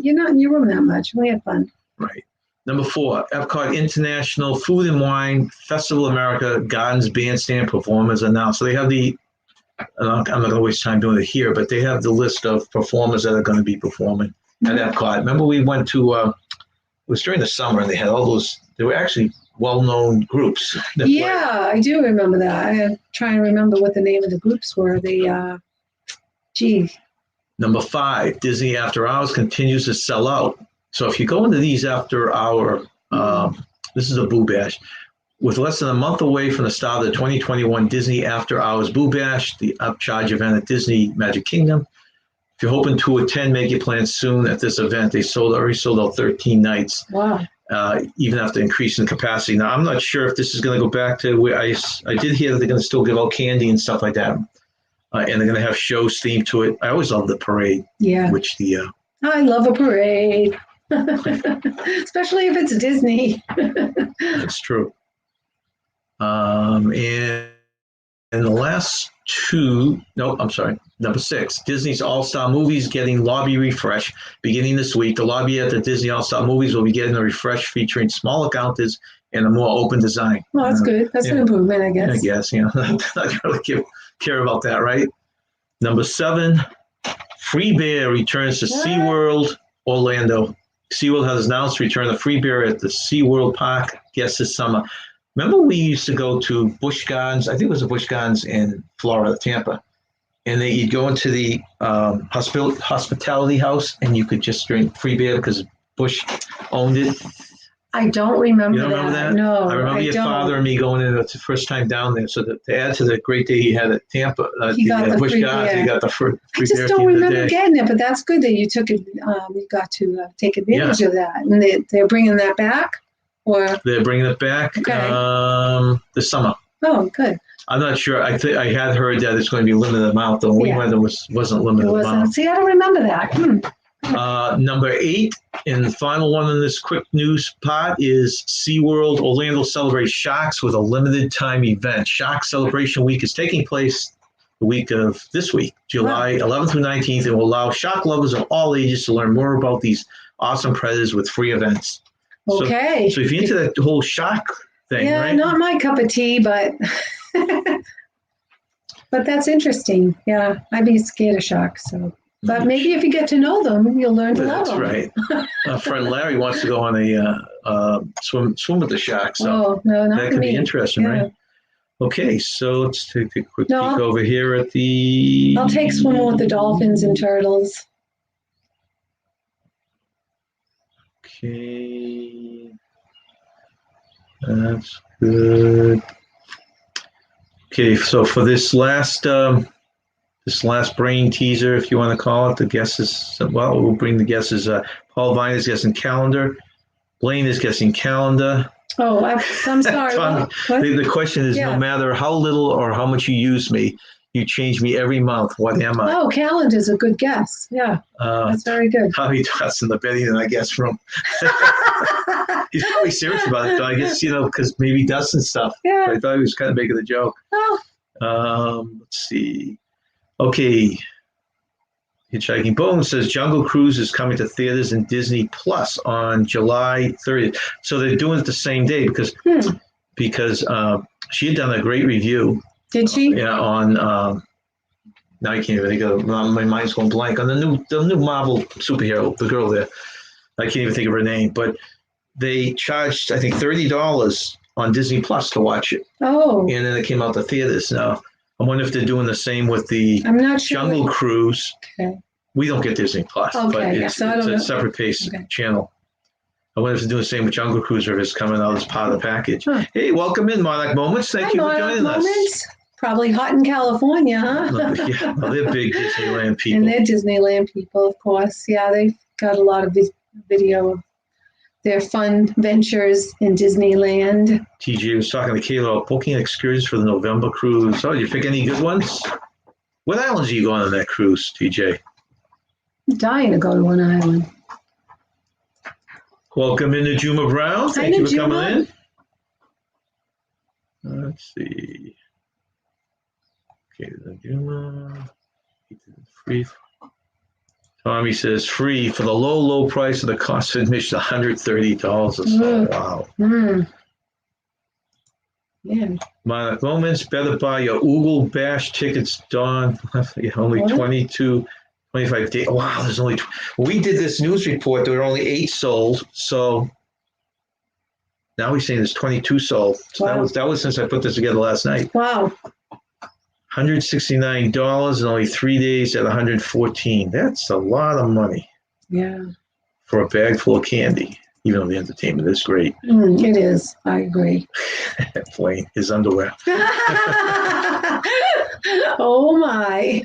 B: You're not in your room that much. We had fun.
A: Right. Number 4, Epcot International Food and Wine Festival America Gardens Bandstand performers announced. So they have I'm not going to waste time doing it here, but they have the list of performers that are going to be performing at Epcot. Remember we went to, it was during the summer, and they had all those, they were actually well-known groups.
B: Yeah, I do remember that. I'm trying to remember what the name of the groups were.
A: Number 5, Disney After Hours continues to sell out. So if you go into these after-hour, this is a Boo Bash. With less than a month away from the start of the 2021 Disney After Hours Boo Bash, the upcharge event at Disney Magic Kingdom. If you're hoping to attend, make your plans soon at this event. They already sold out 13 nights.
B: Wow.
A: Even after increasing capacity. Now, I'm not sure if this is going to go back to where I did hear that they're going to still give out candy and stuff like that. And they're going to have shows themed to it. I always love the parade.
B: Yeah. I love a parade. Especially if it's Disney.
A: That's true. And the last 2, number 6, Disney's All-Star Movies getting lobby refresh beginning this week. The lobby at the Disney All-Star Movies will be getting a refresh featuring smaller counters and a more open design.
B: Well, that's good. That's an improvement, I guess.
A: I guess, I really care about that, right? Number 7, Free Bear returns to SeaWorld Orlando. SeaWorld has announced to return the Free Bear at the SeaWorld Park guests this summer. Remember we used to go to Busch Gardens, I think it was the Busch Gardens in Florida, Tampa, and you'd go into the hospitality house and you could just drink Free Beer because Busch owned it.
B: I don't remember
A: that. You don't remember that?
B: No,
A: I remember your father and me going in. It's the first time down there. So to add to the great day he had at Tampa,
B: he got the Busch Gardens,
A: he got the free
B: I just don't remember getting it, but that's good that you took it. You got to take advantage of that, and they're bringing that back, or
A: they're bringing it back this summer.
B: Oh, good.
A: I'm not sure. I had heard that it's going to be a limited amount, though. We went, it wasn't limited amount.
B: See, I don't remember that.
A: Number 8, and the final one in this quick news part is SeaWorld Orlando celebrates Sharks with a limited time event. Shark Celebration Week is taking place the week of this week, July 11th through 19th, and will allow shark lovers of all ages to learn more about these awesome predators with free events.
B: Okay.
A: So if you're into that whole shark thing, right?
B: Not my cup of tea, but but that's interesting. Yeah, I'd be scared of sharks, so. But maybe if you get to know them, you'll learn to love them.
A: That's right. Our friend Larry wants to go on a swim with the sharks. So that could be interesting, right? Okay, so let's take a quick peek over here at the...
B: I'll take swimming with the dolphins and turtles.
A: Okay. That's good. Okay, so for this last brain teaser, if you want to call it, the guesses, we'll bring the guesses. Paul Vine is guessing calendar. Blaine is guessing calendar.
B: Oh, I'm sorry.
A: The question is, no matter how little or how much you use me, You change me every month. What am I?
B: Oh, calendar's a good guess. Yeah, that's very good.
A: Tommy Dot's in the Betty and I guess room. He's probably serious about it, though. I guess, because maybe dust and stuff.
B: Yeah.
A: But I thought he was kind of making a joke.
B: Oh.
A: Let's see. Okay. Hitchhiking Bone says Jungle Cruise is coming to theaters and Disney Plus on July 30th. So they're doing it the same day because she had done a great review.
B: Did she?
A: Yeah, on now I can't even think of my mind's going blank on the new Marvel superhero, the girl there. I can't even think of her name, but they charged I think $30 on Disney Plus to watch it.
B: Oh.
A: And then it came out to theaters. Now I wonder if they're doing the same with the Jungle Cruise.
B: Okay.
A: We don't get Disney Plus, but it's a separate channel. I wonder if they're doing the same with Jungle Cruise or if it's coming out as part of the package. Huh. Hey, welcome in, Monarch Moments. Thank you for joining us.
B: Probably hot in California, huh?
A: Yeah, well, they're big Disneyland people.
B: And they're Disneyland people, of course. Yeah, they've got a lot of video of their fun ventures in Disneyland.
A: TJ was talking to Kayla about booking excursions for the November cruise. Oh, did you pick any good ones? What islands are you going on that cruise, TJ?
B: I'm dying to go to one island.
A: Welcome in, Najuma Brown. Thank you for coming in. Let's see. Okay, Najuma. Free. Tommy says free for the low price of the cost of admission, $130. Wow.
B: Mm. Yeah.
A: Monarch Moments, better buy your Oogle Bash tickets, Dawn. Only 25 days. Wow, there's only. We did this news report. There were only 8 sold. So now we're saying there's 22 sold. So that was since I put this together last night.
B: Wow.
A: $169 and only 3 days at $114. That's a lot of money.
B: Yeah.
A: For a bag full of candy, even though the entertainment is great.
B: It is. I agree.
A: Wayne, his underwear.
B: Oh my.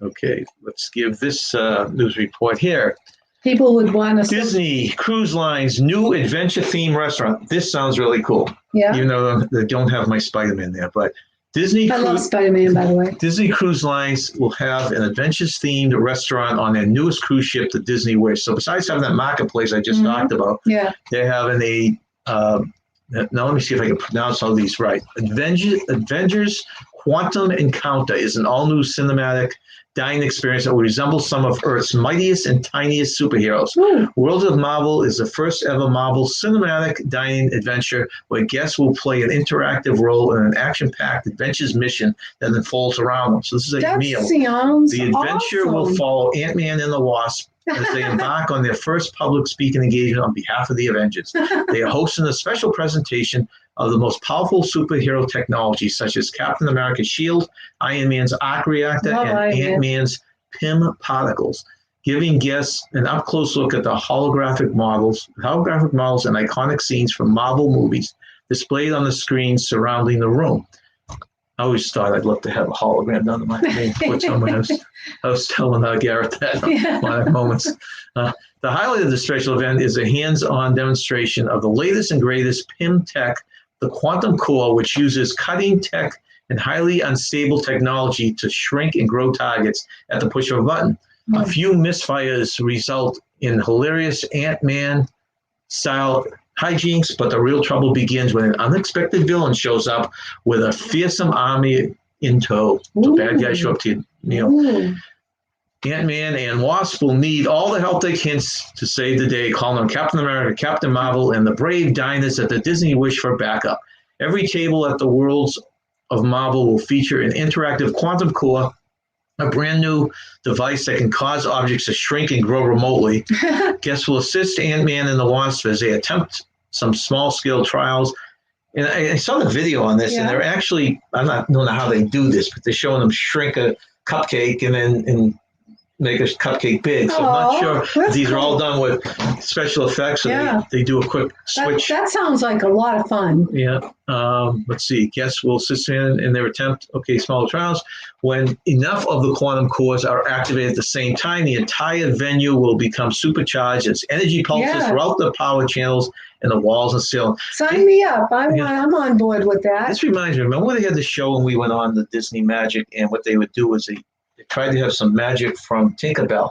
A: Okay, let's give this news report here.
B: People would want to.
A: Disney Cruise Line's new adventure-themed restaurant. This sounds really cool.
B: Yeah.
A: Even though they don't have my Spider-Man there, but
B: I love Spider-Man, by the way.
A: Disney Cruise Lines will have an adventures-themed restaurant on their newest cruise ship, the Disney Wish. So besides having that marketplace I just talked about, they're having a. Now let me see if I can pronounce all these right. Avengers Quantum Encounter is an all-new cinematic dining experience that will resemble some of Earth's mightiest and tiniest superheroes. World of Marvel is the first ever Marvel cinematic dining adventure where guests will play an interactive role in an action-packed adventures mission that unfolds around them. So this is a meal. The adventure will follow Ant-Man and the Wasp as they embark on their first public speaking engagement on behalf of the Avengers. They are hosting a special presentation of the most powerful superhero technology, such as Captain America's shield, Iron Man's arc reactor, and Ant-Man's PIM particles, giving guests an up-close look at the holographic models and iconic scenes from Marvel movies displayed on the screen surrounding the room. I always thought I'd love to have a hologram done to my name. I was telling Garrett that Monarch Moments. The highlight of the special event is a hands-on demonstration of the latest and greatest PIM tech, the Quantum Core, which uses cutting tech and highly unstable technology to shrink and grow targets at the push of a button. A few misfires result in hilarious Ant-Man style hijinks, but the real trouble begins when an unexpected villain shows up with a fearsome army in tow. So bad guys show up to you, Neil. Ant-Man and Wasp will need all the help they can to save the day, calling on Captain America, Captain Marvel, and the brave diners at the Disney Wish for backup. Every table at the Worlds of Marvel will feature an interactive quantum core, a brand new device that can cause objects to shrink and grow remotely. Guests will assist Ant-Man and the Wasp as they attempt some small-scale trials. And I saw the video on this, and they're actually, I don't know how they do this, but they're showing them shrink a cupcake and then make a cupcake big. So I'm not sure if these are all done with special effects. So they do a quick switch.
B: That sounds like a lot of fun.
A: Yeah. Let's see. Guests will assist in their attempt. Okay, smaller trials. When enough of the quantum cores are activated at the same time, the entire venue will become supercharged as energy pulses throughout the power channels and the walls and ceiling.
B: Sign me up. I'm on board with that.
A: This reminds me. Remember when they had the show when we went on the Disney Magic, and what they would do was they tried to have some magic from Tinkerbell.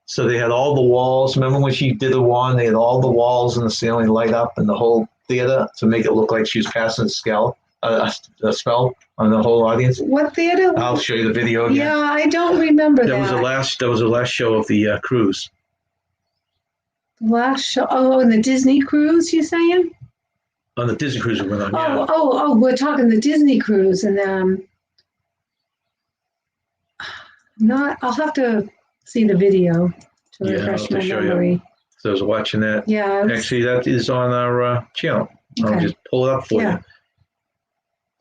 A: So they had all the walls. Remember when she did the wand? They had all the walls and the ceiling light up and the whole theater to make it look like she was passing a spell on the whole audience.
B: What theater?
A: I'll show you the video again.
B: Yeah, I don't remember that.
A: That was the last show of the cruise.
B: Last show? Oh, on the Disney cruise, you saying?
A: On the Disney cruise we went on.
B: Oh, we're talking the Disney cruise, and I'll have to see the video to refresh my memory.
A: You. So I was watching that.
B: Yeah.
A: Actually, that is on our channel. Okay. I'll just pull it up for you.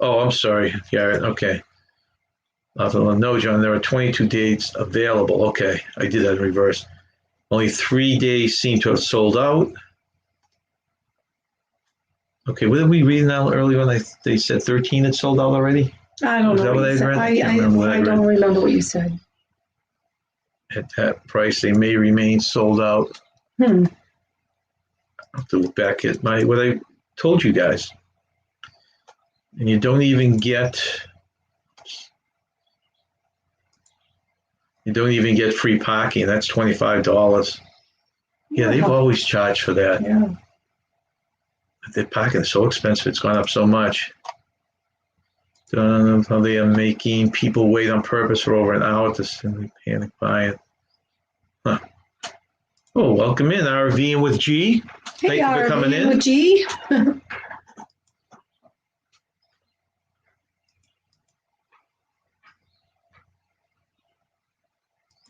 A: Oh, I'm sorry, Garrett. Okay. No, John, there are 22 dates available. Okay, I did that in reverse. Only 3 days seem to have sold out. Okay, what did we read now earlier when they said 13 had sold out already?
B: I don't know. I don't remember what you said.
A: At that price, they may remain sold out. I'll have to look back at what I told you guys. And you don't even get free parking. That's $25. Yeah, they've always charged for that.
B: Yeah.
A: But their parking is so expensive. It's gone up so much. Don't know how they are making people wait on purpose for over an hour to simply panic buying. Huh. Oh, welcome in, RVing with G.
B: Hey,
A: thank you for coming in.
B: With G.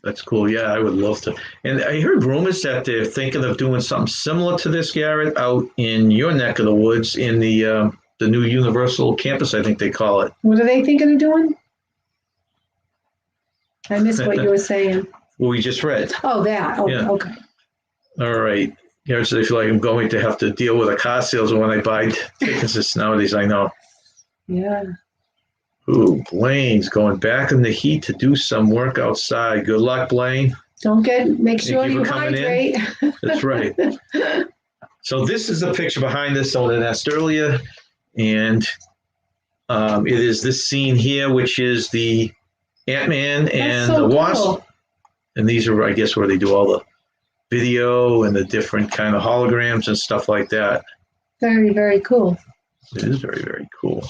A: That's cool. Yeah, I would love to. And I heard rumors that they're thinking of doing something similar to this, Garrett, out in your neck of the woods in the new Universal campus, I think they call it.
B: What are they thinking of doing? I missed what you were saying.
A: Well, we just read.
B: Oh, that. Oh, yeah. Okay.
A: All right. Garrett said, I feel like I'm going to have to deal with a car salesman when I buy tickets nowadays. I know.
B: Yeah.
A: Ooh, Blaine's going back in the heat to do some work outside. Good luck, Blaine.
B: Make sure you hydrate.
A: That's right. So this is the picture behind us, someone had asked earlier. And it is this scene here, which is the Ant-Man and the Wasp. Cool. And these are, I guess, where they do all the video and the different kind of holograms and stuff like that.
B: Very, very cool.
A: It is very, very cool.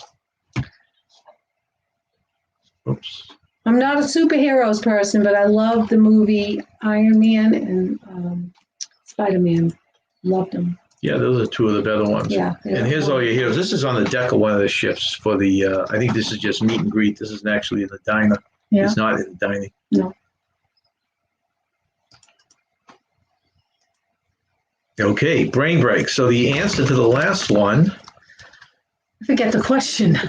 A: Oops.
B: I'm not a superheroes person, but I love the movie Iron Man and Spider-Man. Loved them. Yeah,
A: those are two of the better ones.
B: Yeah.
A: And here's all your heroes. This is on the deck of one of the ships for the, I think this is just meet and greet. This isn't actually in the diner.
B: Yeah.
A: It's not in the dining.
B: No.
A: Okay, brain break. So the answer to the last one.
B: I forget the question.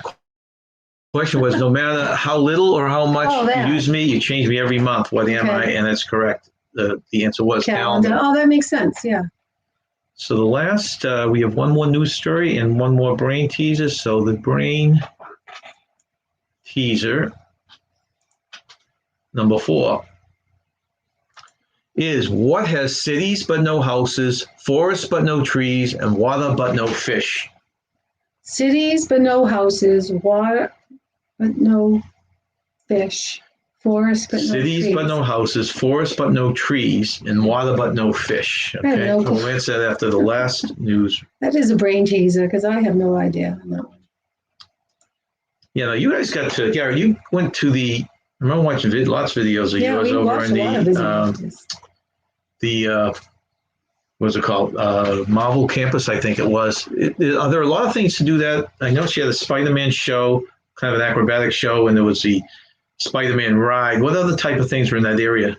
A: Question was, no matter how little or how much you use me, you change me every month. What am I? And that's correct. The answer was calendar.
B: Oh, that makes sense. Yeah.
A: So the last, we have one more news story and one more brain teaser. So the brain teaser, number 4, is what has cities but no houses, forests but no trees, and water but no fish?
B: Cities but no houses, water but no fish, forest but no trees.
A: Cities but no houses, forest but no trees, and water but no fish. Okay, so we'll answer that after the last news.
B: That is a brain teaser because I have no idea on that one.
A: Yeah, no, you guys got to, Gary, you went to the, I remember watching lots of videos of yours over in the what's it called? Marvel Campus, I think it was. Are there a lot of things to do that? I know she had a Spider-Man show, kind of an acrobatic show, and there was the Spider-Man ride. What other type of things were in that area?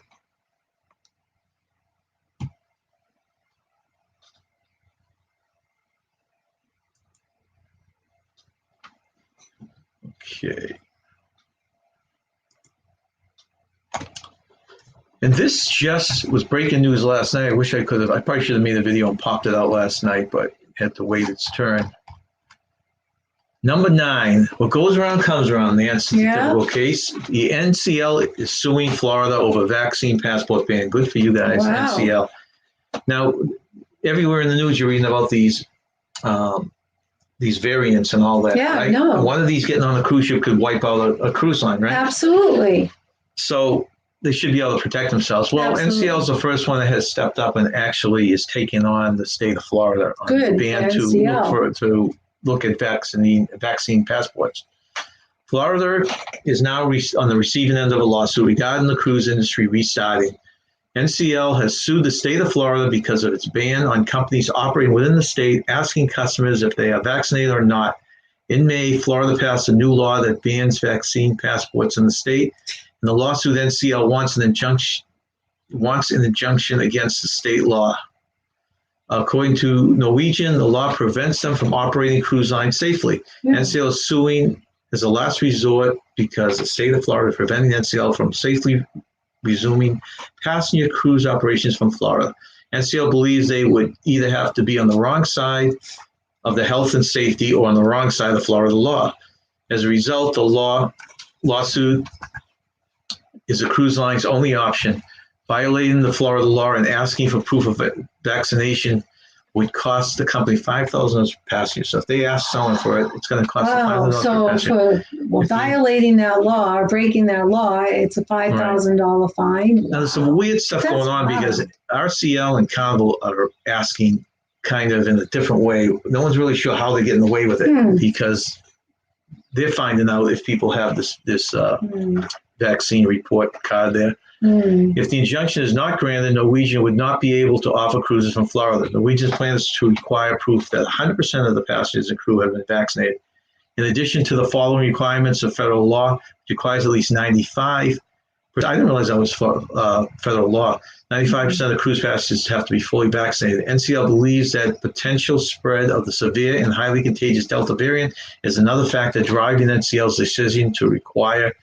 A: Okay. And this just was breaking news last night. I wish I could have. I probably should have made a video and popped it out last night, but had to wait its turn. Number 9, what goes around comes around. That's the typical case. The NCL is suing Florida over vaccine passport ban. Good for you guys, wow. NCL. Now, everywhere in the news, you're reading about these variants and all that.
B: Yeah,
A: right?
B: no.
A: One of these getting on a cruise ship could wipe out a cruise line, right?
B: Absolutely.
A: So they should be able to protect themselves. Well, absolutely. NCL is the first one that has stepped up and actually is taking on the state of Florida on the ban to look at vaccine passports. Florida is now on the receiving end of a lawsuit regarding the cruise industry restarting. NCL has sued the state of Florida because of its ban on companies operating within the state, asking customers if they are vaccinated or not. In May, Florida passed a new law that bans vaccine passports in the state. In the lawsuit, NCL wants an injunction against the state law. According to Norwegian, the law prevents them from operating cruise lines safely. Yeah. NCL is suing as a last resort because the state of Florida is preventing NCL from safely resuming passenger cruise operations from Florida. NCL believes they would either have to be on the wrong side of the health and safety or on the wrong side of Florida law. As a result, the lawsuit is a cruise line's only option. Violating the Florida law and asking for proof of vaccination would cost the company $5,000 per passenger. So if they ask someone for it, it's going to cost $5,000 per passenger.
B: So for violating that law or breaking that law, it's a $5,000 fine.
A: Now, there's some weird stuff going on because RCL and Carnival are asking kind of in a different way. No one's really sure how they're getting away with it because they're finding out if people have this vaccine report card there. If the injunction is not granted, Norwegian would not be able to offer cruises from Florida. Norwegian's plan is to require proof that 100% of the passengers and crew have been vaccinated. In addition to the following requirements of federal law, which requires at least 95%. I didn't realize that was federal law. 95% of cruise passengers have to be fully vaccinated. NCL believes that potential spread of the severe and highly contagious Delta variant is another factor driving NCL's decision to require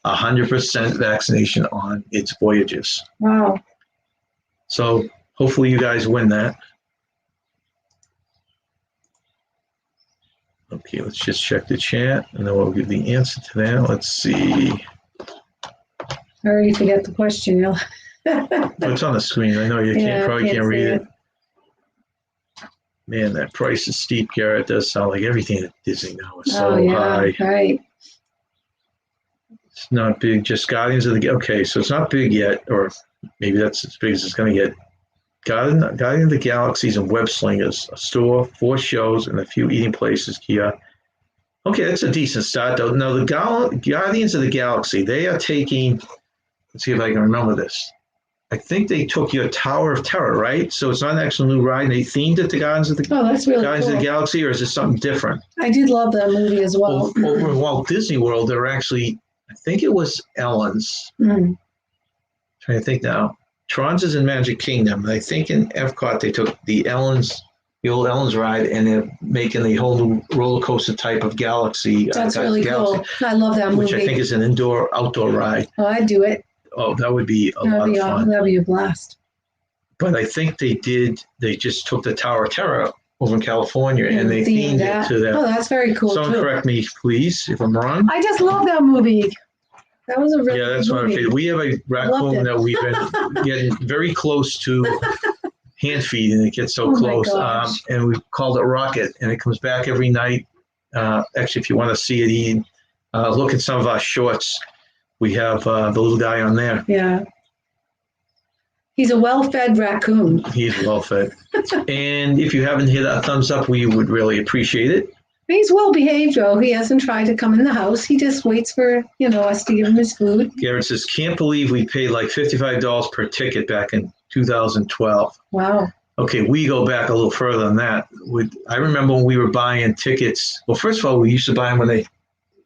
A: 100% vaccination on its voyages.
B: Wow.
A: So hopefully you guys win that. Okay, let's just check the chat and then we'll give the answer to that. Let's see.
B: I already forget the question.
A: It's on the screen. I know you probably can't read it. Man, that price is steep, Garrett. It does sound like everything at Disney now is so high.
B: Right.
A: It's not big, just Guardians of the okay, so it's not big yet, or maybe that's as big as it's going to get. Guardians of the Galaxies and Web Slingers, a store, 4 shows, and a few eating places, Kia. Okay, that's a decent start, though. Now, the Guardians of the Galaxy, they are taking, let's see if I can remember this. I think they took your Tower of Terror, right? So it's not an actual new ride. They themed it to Guardians of the
B: that's really
A: Guardians
B: cool.
A: of the Galaxy, or is it something different?
B: I did love that movie as well.
A: Over in Walt Disney World, there were actually, I think it was Ellen's. Trying to think now. Tron's is in Magic Kingdom. And I think in Epcot they took the old Ellen's ride, and they're making the whole new roller coaster type of Galaxy.
B: That's really cool. I love that movie.
A: Which I think is an outdoor ride.
B: Oh, I'd do it.
A: Oh, that would be a lot of fun.
B: That'd be a blast.
A: But I think they just took the Tower of Terror over in California and they themed it to that.
B: Oh, that's very cool.
A: Someone correct me, please, if I'm wrong.
B: I just love that movie. That was a really good
A: that's
B: movie.
A: what we have a raccoon that we've been getting very close to hand feeding. It gets so close. And we called it Rocket, and it comes back every night. Actually, if you want to see it eating, look at some of our shorts. We have the little guy on there.
B: Yeah. He's a well-fed raccoon.
A: He's well-fed. And if you haven't hit a thumbs up, we would really appreciate it.
B: He's well-behaved, though. He hasn't tried to come in the house. He just waits for, us to give him his food.
A: Garrett says, can't believe we paid like $55 per ticket back in 2012.
B: Wow.
A: Okay, we go back a little further than that. I remember when we were buying tickets. Well, first of all, we used to buy them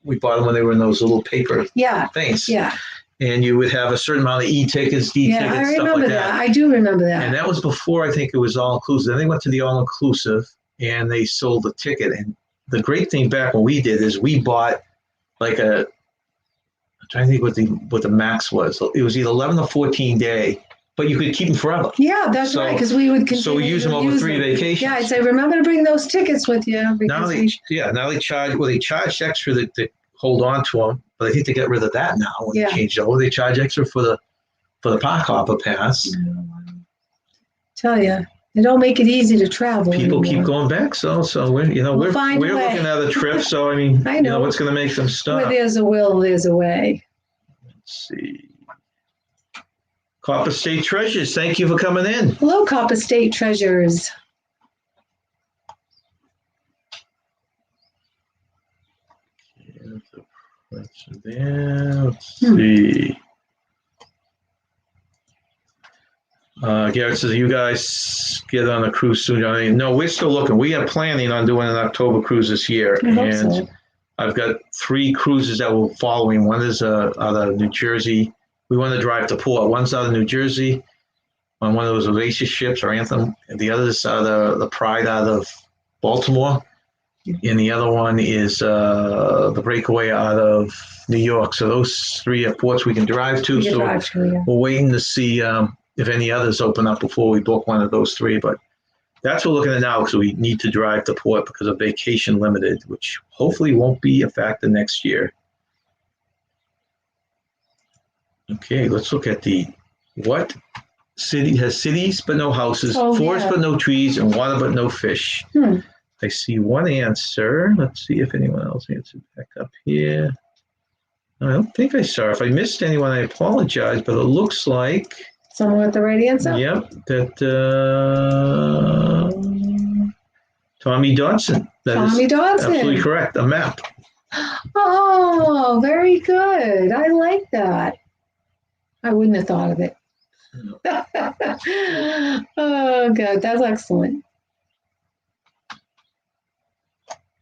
A: we bought them when they were in those little paper things.
B: Yeah.
A: And you would have a certain amount of E-tickets, D-tickets,
B: I remember
A: stuff like that.
B: I do remember that.
A: And that was before I think it was all-inclusive. Then they went to the all-inclusive, and they sold the ticket. And the great thing back when we did is we bought like a trying to think what the max was. It was either 11 or 14 day, but you could keep them forever.
B: Yeah, that's right, because we would continue
A: So we use them over 3 vacations.
B: Yeah, I'd say, remember to bring those tickets with you.
A: Now they charge extra to hold on to them, but I think they got rid of that now when they changed over. They charge extra for the park hopper pass.
B: Tell you, they don't make it easy to travel.
A: People
B: anymore.
A: keep going back, so we're looking at a trip. So I mean, I know what's going to make them stop.
B: Where there's a will, there's a way.
A: Let's see. Copper State Treasures, thank you for coming in.
B: Hello, Copper State Treasures.
A: Let's see. Garrett says, you guys get on a cruise soon. I mean, no, we're still looking. We are planning on doing an October cruise this year. And I've got 3 cruises that we're following. One is out of New Jersey. We want to drive to port. One's out of New Jersey on one of those Oasis ships or Anthem. And the other is out of the Pride out of Baltimore. And the other one is the Breakaway out of New York. So those 3 are ports we can drive to. We're waiting to see if any others open up before we book one of those 3. But that's what we're looking at now because we need to drive to port because of vacation limited, which hopefully won't be a factor next year. Okay, let's look at what city has cities but no houses, forest but no trees, and water but no fish. I see one answer. Let's see if anyone else answered back up here. I don't think I saw. If I missed anyone, I apologize, but it looks like
B: someone with the right answer?
A: Yep, that Tommy Dodson.
B: Tommy Dodson.
A: Absolutely correct. A map.
B: Oh, very good. I like that. I wouldn't have thought of it. Oh, God, that's excellent.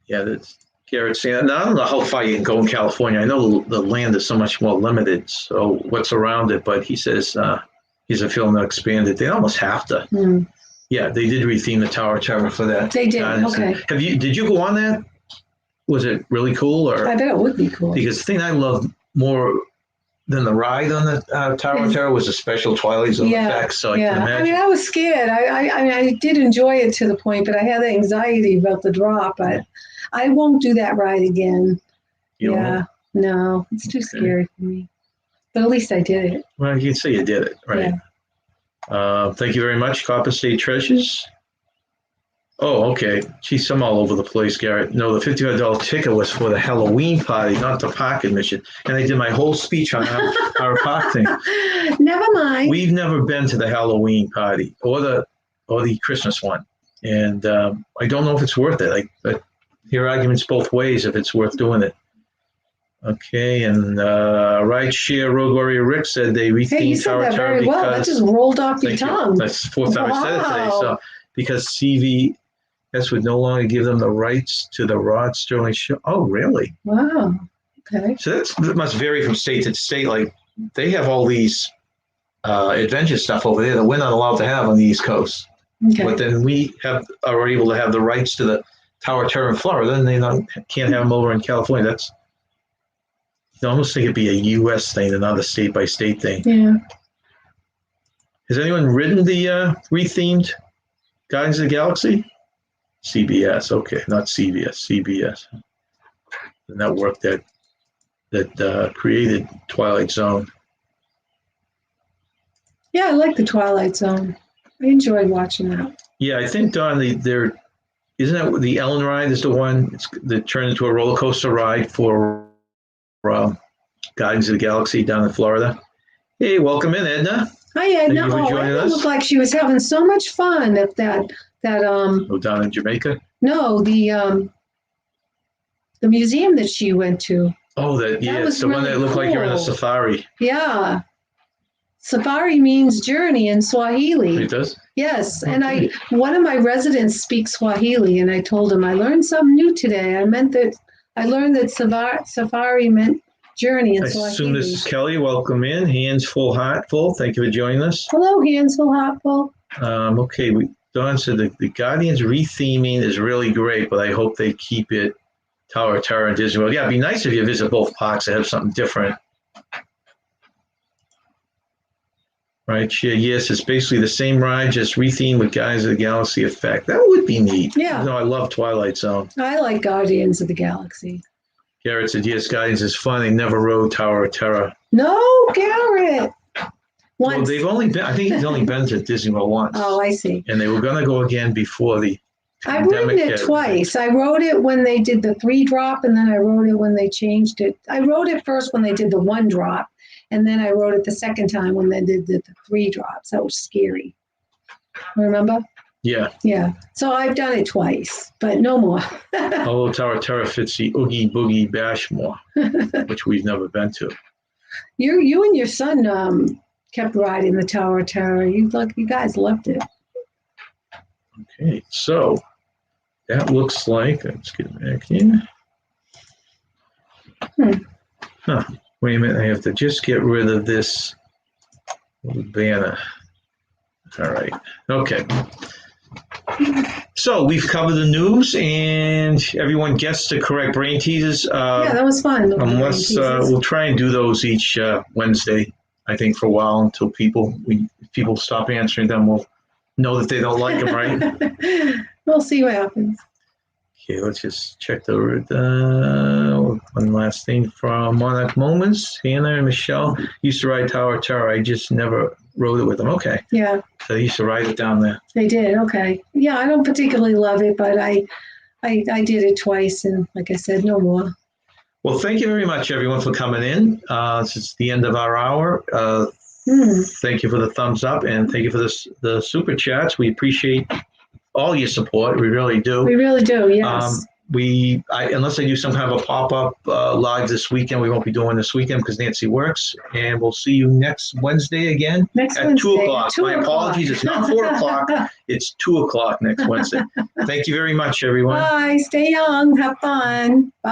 A: Yeah, that's Garrett's saying. Now, I don't know how far you can go in California. I know the land is so much more limited, so what's around it, but he says he's a film that expanded. They almost have to. Yeah, they did retheme the Tower for that.
B: They did, okay.
A: Did you go on that? Was it really cool? Or
B: I bet it would be cool.
A: Because the thing I loved more than the ride on the Tower was a special Twilight Zone effect. So I can imagine.
B: I mean, I was scared. I did enjoy it to the point, but I had anxiety about the drop. But I won't do that ride again. No, it's too scary for me. But at least I did it.
A: Well, you can say you did it, right? Yeah. Thank you very much, Copper State Treasures. Oh, okay. Geez, I'm all over the place, Garrett. No, the $55 ticket was for the Halloween party, not the park admission. And I did my whole speech on our park thing.
B: Never mind.
A: We've never been to the Halloween party or the Christmas one. And I don't know if it's worth it. But hear arguments both ways if it's worth doing it. Okay, and Rideshare Road Warrior Rick said they rethemed Tower
B: very well. That just rolled off your tongue.
A: That's the 4th time I said it today. So because CVS would no longer give them the rights to the Rod Sterling show. Oh, really?
B: Wow. Okay.
A: So that must vary from state to state. Like they have all these adventure stuff over there that we're not allowed to have on the East Coast. Okay. But then we are able to have the rights to the Tower in Florida, and they can't have them over in California. I almost think it'd be a U.S. thing and not a state-by-state thing.
B: Yeah.
A: Has anyone ridden the rethemed Guardians of the Galaxy? CBS, okay, not CBS, CBS. The network that created Twilight Zone.
B: Yeah, I like the Twilight Zone. I enjoyed watching that.
A: Yeah, I think, Don, isn't that the Ellen ride is the one that turned into a roller coaster ride for Guardians of the Galaxy down in Florida? Hey, welcome in, Edna.
B: Hi, Edna. Edna looked like she was having so much fun at that.
A: Down in Jamaica?
B: No, the museum that she went to.
A: Oh, it's the one that looked like you're in a safari.
B: Yeah. Safari means journey in Swahili.
A: It does?
B: Yes, and one of my residents speaks Swahili, and I told him I learned something new today. I learned that safari meant journey in Swahili.
A: I assume this is Kelly. Welcome in. Hands full, heart full. Thank you for joining us.
B: Hello, hands full, heart full.
A: Okay, Don said the Guardians retheming is really great, but I hope they keep it Tower of Terror and Disney World. Yeah, it'd be nice if you visit both parks and have something different Right, share. Yes, it's basically the same ride, just rethemed with Guardians of the Galaxy effect. That would be neat.
B: Yeah.
A: No, I love Twilight Zone.
B: I like Guardians of the Galaxy.
A: Garrett said, yes, Guardians is fun. They never rode Tower of Terror.
B: No, Garrett.
A: Well, they've only been, I think he's only been to Disney World once.
B: Oh, I see.
A: And they were going to go again before the
B: I've ridden it twice. I rode it when they did the 3-drop, and then I rode it when they changed it. I rode it first when they did the 1-drop, and then I rode it the second time when they did the 3-drops. That was scary. Remember?
A: Yeah.
B: Yeah. So I've done it twice, but no more.
A: Although Tower of Terror fits the Oogie Boogie Bash more, which we've never been to.
B: You and your son kept riding the Tower of Terror. You guys loved it.
A: Okay, so that looks like, let's get back here. Huh, wait a minute, I have to just get rid of this little banner. All right, okay. So we've covered the news and everyone gets the correct brain teasers.
B: Yeah, that was fun.
A: Unless we'll try and do those each Wednesday, I think, for a while until people stop answering them. We'll know that they don't like them, right?
B: We'll see what happens.
A: Okay, let's just check the one last thing from Monarch Moments. Hannah and Michelle used to ride Tower of Terror. I just never rode it with them. Okay.
B: Yeah.
A: So they used to ride it down there.
B: They did. Okay. Yeah, I don't particularly love it, but I did it twice, and like I said, no more.
A: Well, thank you very much, everyone, for coming in. It's the end of our hour. Thank you for the thumbs up, and thank you for the super chats. We appreciate all your support. We really do.
B: We really do. Yes.
A: Unless I do some kind of a pop-up live this weekend, we won't be doing this weekend because Nancy works, and we'll see you next Wednesday again at 2 o'clock. My apologies. It's not 4 o'clock. It's 2 o'clock next Wednesday. Thank you very much, everyone.
B: Bye. Stay young. Have fun. Bye.